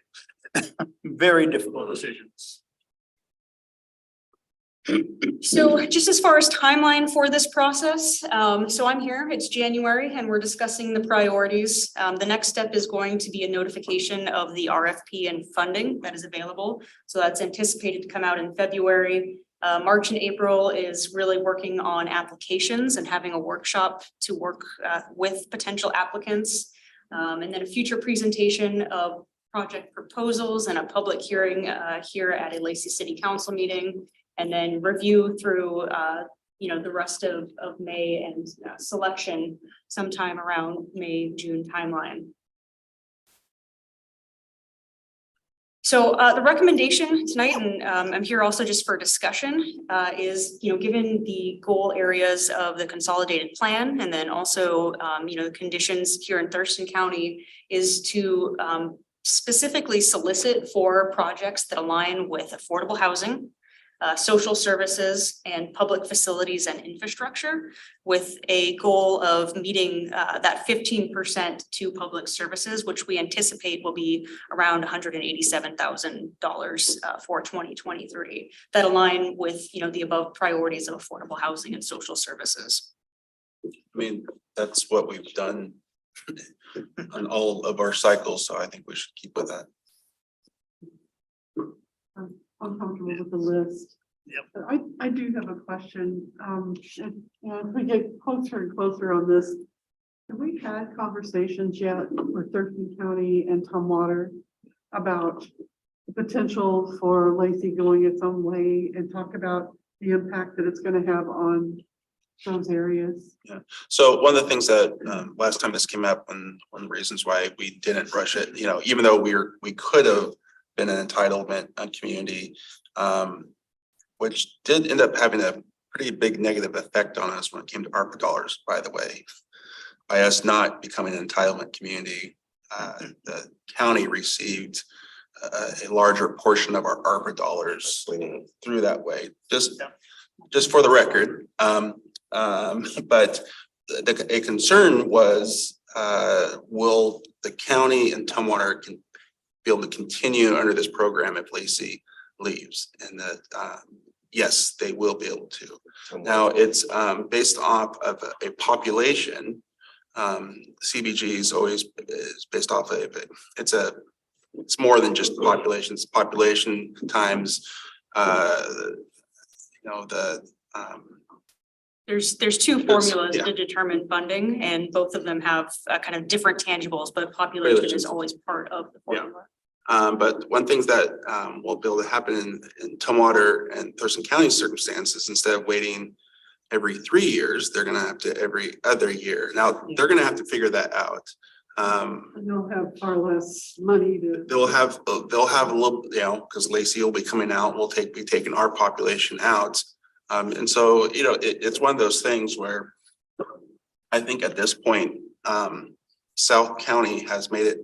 Very difficult decisions. So just as far as timeline for this process, so I'm here, it's January, and we're discussing the priorities. The next step is going to be a notification of the RFP and funding that is available. So that's anticipated to come out in February. March and April is really working on applications and having a workshop to work with potential applicants. And then a future presentation of project proposals and a public hearing here at a Lacey City Council meeting. And then review through, the rest of May and selection sometime around May, June timeline. So the recommendation tonight, and I'm here also just for discussion, is, given the goal areas of the consolidated plan, and then also, the conditions here in Thurston County, is to specifically solicit for projects that align with affordable housing, social services, and public facilities and infrastructure, with a goal of meeting that 15% to public services, which we anticipate will be around $187,000 for 2023, that align with the above priorities of affordable housing and social services. I mean, that's what we've done on all of our cycles, so I think we should keep with that. I'm comfortable with the list. Yep. I do have a question. As we get closer and closer on this, have we had conversations yet with Thurston County and Tumwater about the potential for Lacey going its own way, and talk about the impact that it's going to have on those areas? Yeah. So one of the things that last time this came up, and one of the reasons why we didn't rush it, even though we could have been an entitlement community, which did end up having a pretty big negative effect on us when it came to ARPA dollars, by the way. By us not becoming an entitlement community, the county received a larger portion of our ARPA dollars through that way, just for the record. But a concern was, will the county and Tumwater can be able to continue under this program if Lacey leaves? And that, yes, they will be able to. Now it's based off of a population. CBG is always based off of it. It's more than just population. It's population times, There's two formulas to determine funding, and both of them have kind of different tangibles, but population is always part of the formula. But one thing that will be able to happen in Tumwater and Thurston County circumstances, instead of waiting every 3 years, they're gonna have to every other year. Now, they're gonna have to figure that out. And they'll have far less money to. They'll have a little, because Lacey will be coming out, we'll be taking our population out. And so, it's one of those things where I think at this point, South County has made it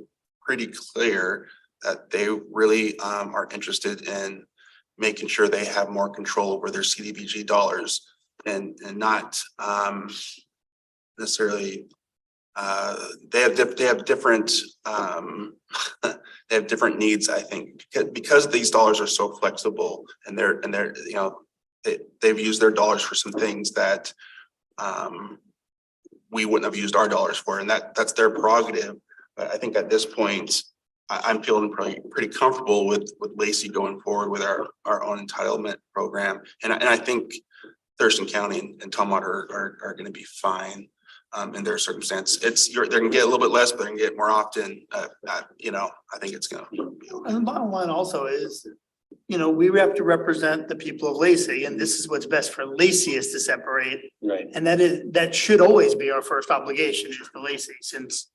pretty clear that they really are interested in making sure they have more control over their CDBG dollars and not necessarily they have different they have different needs, I think, because these dollars are so flexible and they've used their dollars for some things that we wouldn't have used our dollars for, and that's their prerogative. But I think at this point, I'm feeling pretty comfortable with Lacey going forward with our own entitlement program, and I think Thurston County and Tumwater are going to be fine in their circumstance. They're going to get a little bit less, but they're going to get more often. I think it's going to be okay. And the bottom line also is, we have to represent the people of Lacey, and this is what's best for Lacey is to separate. Right. And that should always be our first obligation is for Lacey, since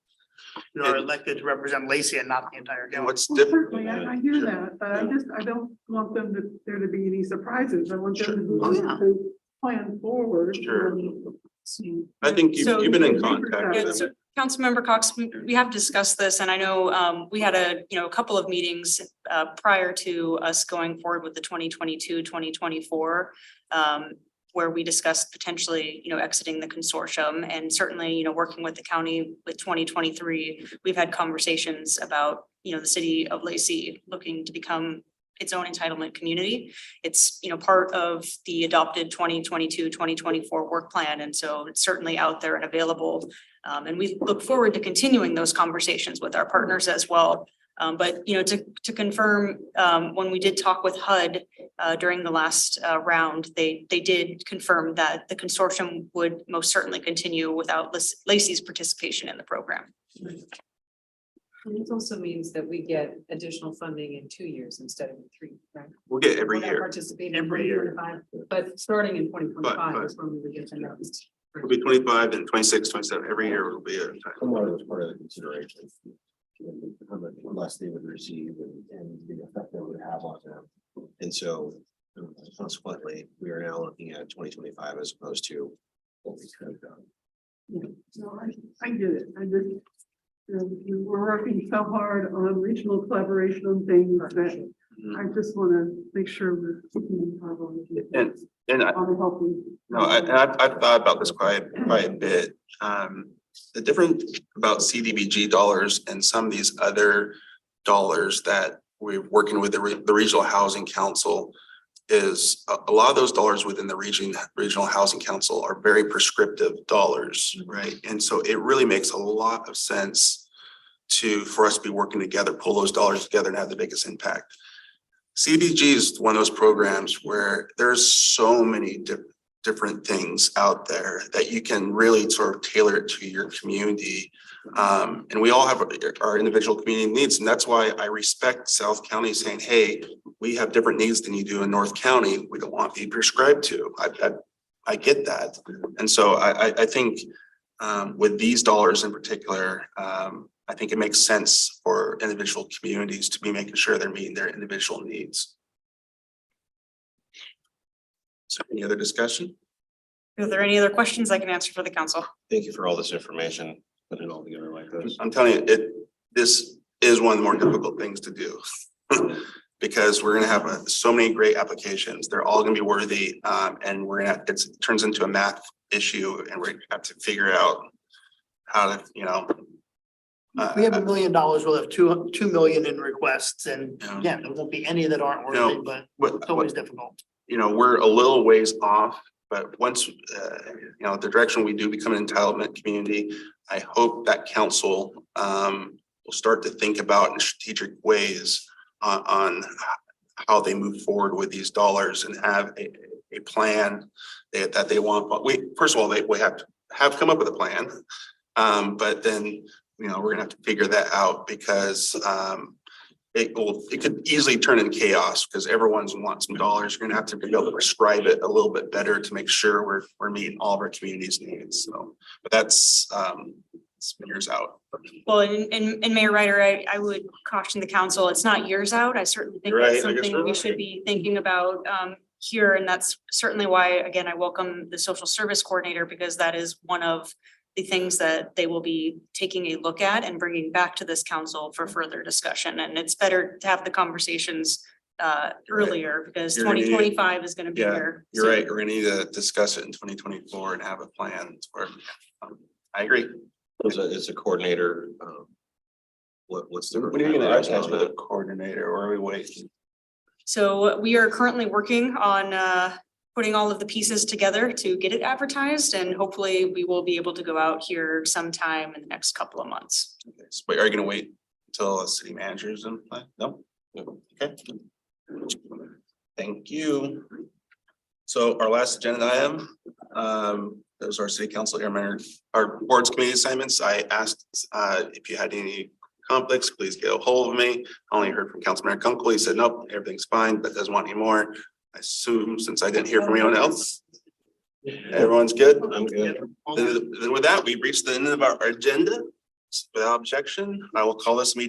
you are elected to represent Lacey and not the entire And county. what's Well, different? certainly, I hear that, but I don't want there to be any surprises. I want them to plan forward. Sure. And I think So- you've been in contact Yeah, with so them. Councilmember Cox, we have discussed this, and I know we had a couple of meetings prior to us going forward with the 2022-2024, where we discussed potentially, exiting the consortium, and certainly, working with the county with 2023, we've had conversations about, the city of Lacey looking to become its own entitlement community. It's, part of the adopted 2022-2024 work plan. And so it's certainly out there and available. And we look forward to continuing those conversations with our partners as well. But, to confirm, when we did talk with HUD during the last round, they did confirm that the consortium would most certainly continue without Lacey's participation in the program. And it also means that we get additional funding in 2 years instead of in 3, right? We'll get every We're not year. participating in Every year. 2025, but starting in 2025 But- is when we would get the next. It'll be 25 and 26, 27. Every year will be a Tumwater was part of the consideration. How much less they would receive and the effect that would have on them. And so consequently, we are now looking at 2025 as opposed to what we could have done. No, I get it. We're working so hard on regional collaboration on things that I just want to make sure we're keeping our own. And On the helping. I've thought about this quite a bit. The difference about CDBG dollars and some of these other dollars that we're working with the Regional Housing Council is a lot of those dollars within the Regional Housing Council are very prescriptive dollars, right? And so it really makes a lot of sense for us to be working together, pull those dollars together and have the biggest impact. CDBG is one of those programs where there's so many different things out there that you can really sort of tailor it to your community. And we all have our individual community needs. And that's why I respect South County saying, hey, we have different needs than you do in North County. We don't want to be prescribed to. I get that. And so I think with these dollars in particular, I think it makes sense for individual communities to be making sure they're meeting their individual needs. So any other discussion? Are there any other questions I can answer for the council? Thank you for all this information, putting it all together like this. I'm telling you, this is one of the more difficult things to do. Because we're gonna have so many great applications. They're all gonna be worthy. And we're gonna, it turns into a math issue and we're gonna have to figure out how to, We have $1 million, we'll have 2 million in requests and yeah, there won't be any that aren't worthy, but it's always difficult. we're a little ways off, but once, the direction we do become an entitlement community, I hope that council will start to think about in strategic ways on how they move forward with these dollars and have a plan that they want. But first of all, we have to come up with a plan. But then, we're gonna have to figure that out because it could easily turn into chaos because everyone's wants some dollars. You're gonna have to be able to prescribe it a little bit better to make sure we're meeting all of our community's needs. So, but that's it's years out. Well, and Mayor Ryder, I would caution the council, it's not years out. I certainly think You're that's right. I guess something you're we right. should be thinking about here. And that's certainly why, again, I welcome the social service coordinator because that is one of the things that they will be taking a look at and bringing back to this council for further discussion. And it's better to have the conversations earlier because You're gonna need it. 2025 is going to be Yeah, here. you're soon. right. We're gonna need to discuss it in 2024 and have a plan for, I agree. It's a coordinator. What's the? When are you gonna horizon advertise on for the that? coordinator or are we waiting? So we are currently working on putting all of the pieces together to get it advertised and hopefully we will be able to go out here sometime in the next couple of months. Okay, so are you gonna wait until the city manager's in play? No? Okay. Thank you. So our last agenda item, those are city council our board's committee assignments. I asked if you had any conflicts, please get a hold of me. I only heard from Councilmember Kunkel. He said, nope, everything's fine, but doesn't want any more. I assume since I didn't hear from anyone else, everyone's good. I'm good. Then with that, we've reached the end of our agenda. Without objection, I will call this meeting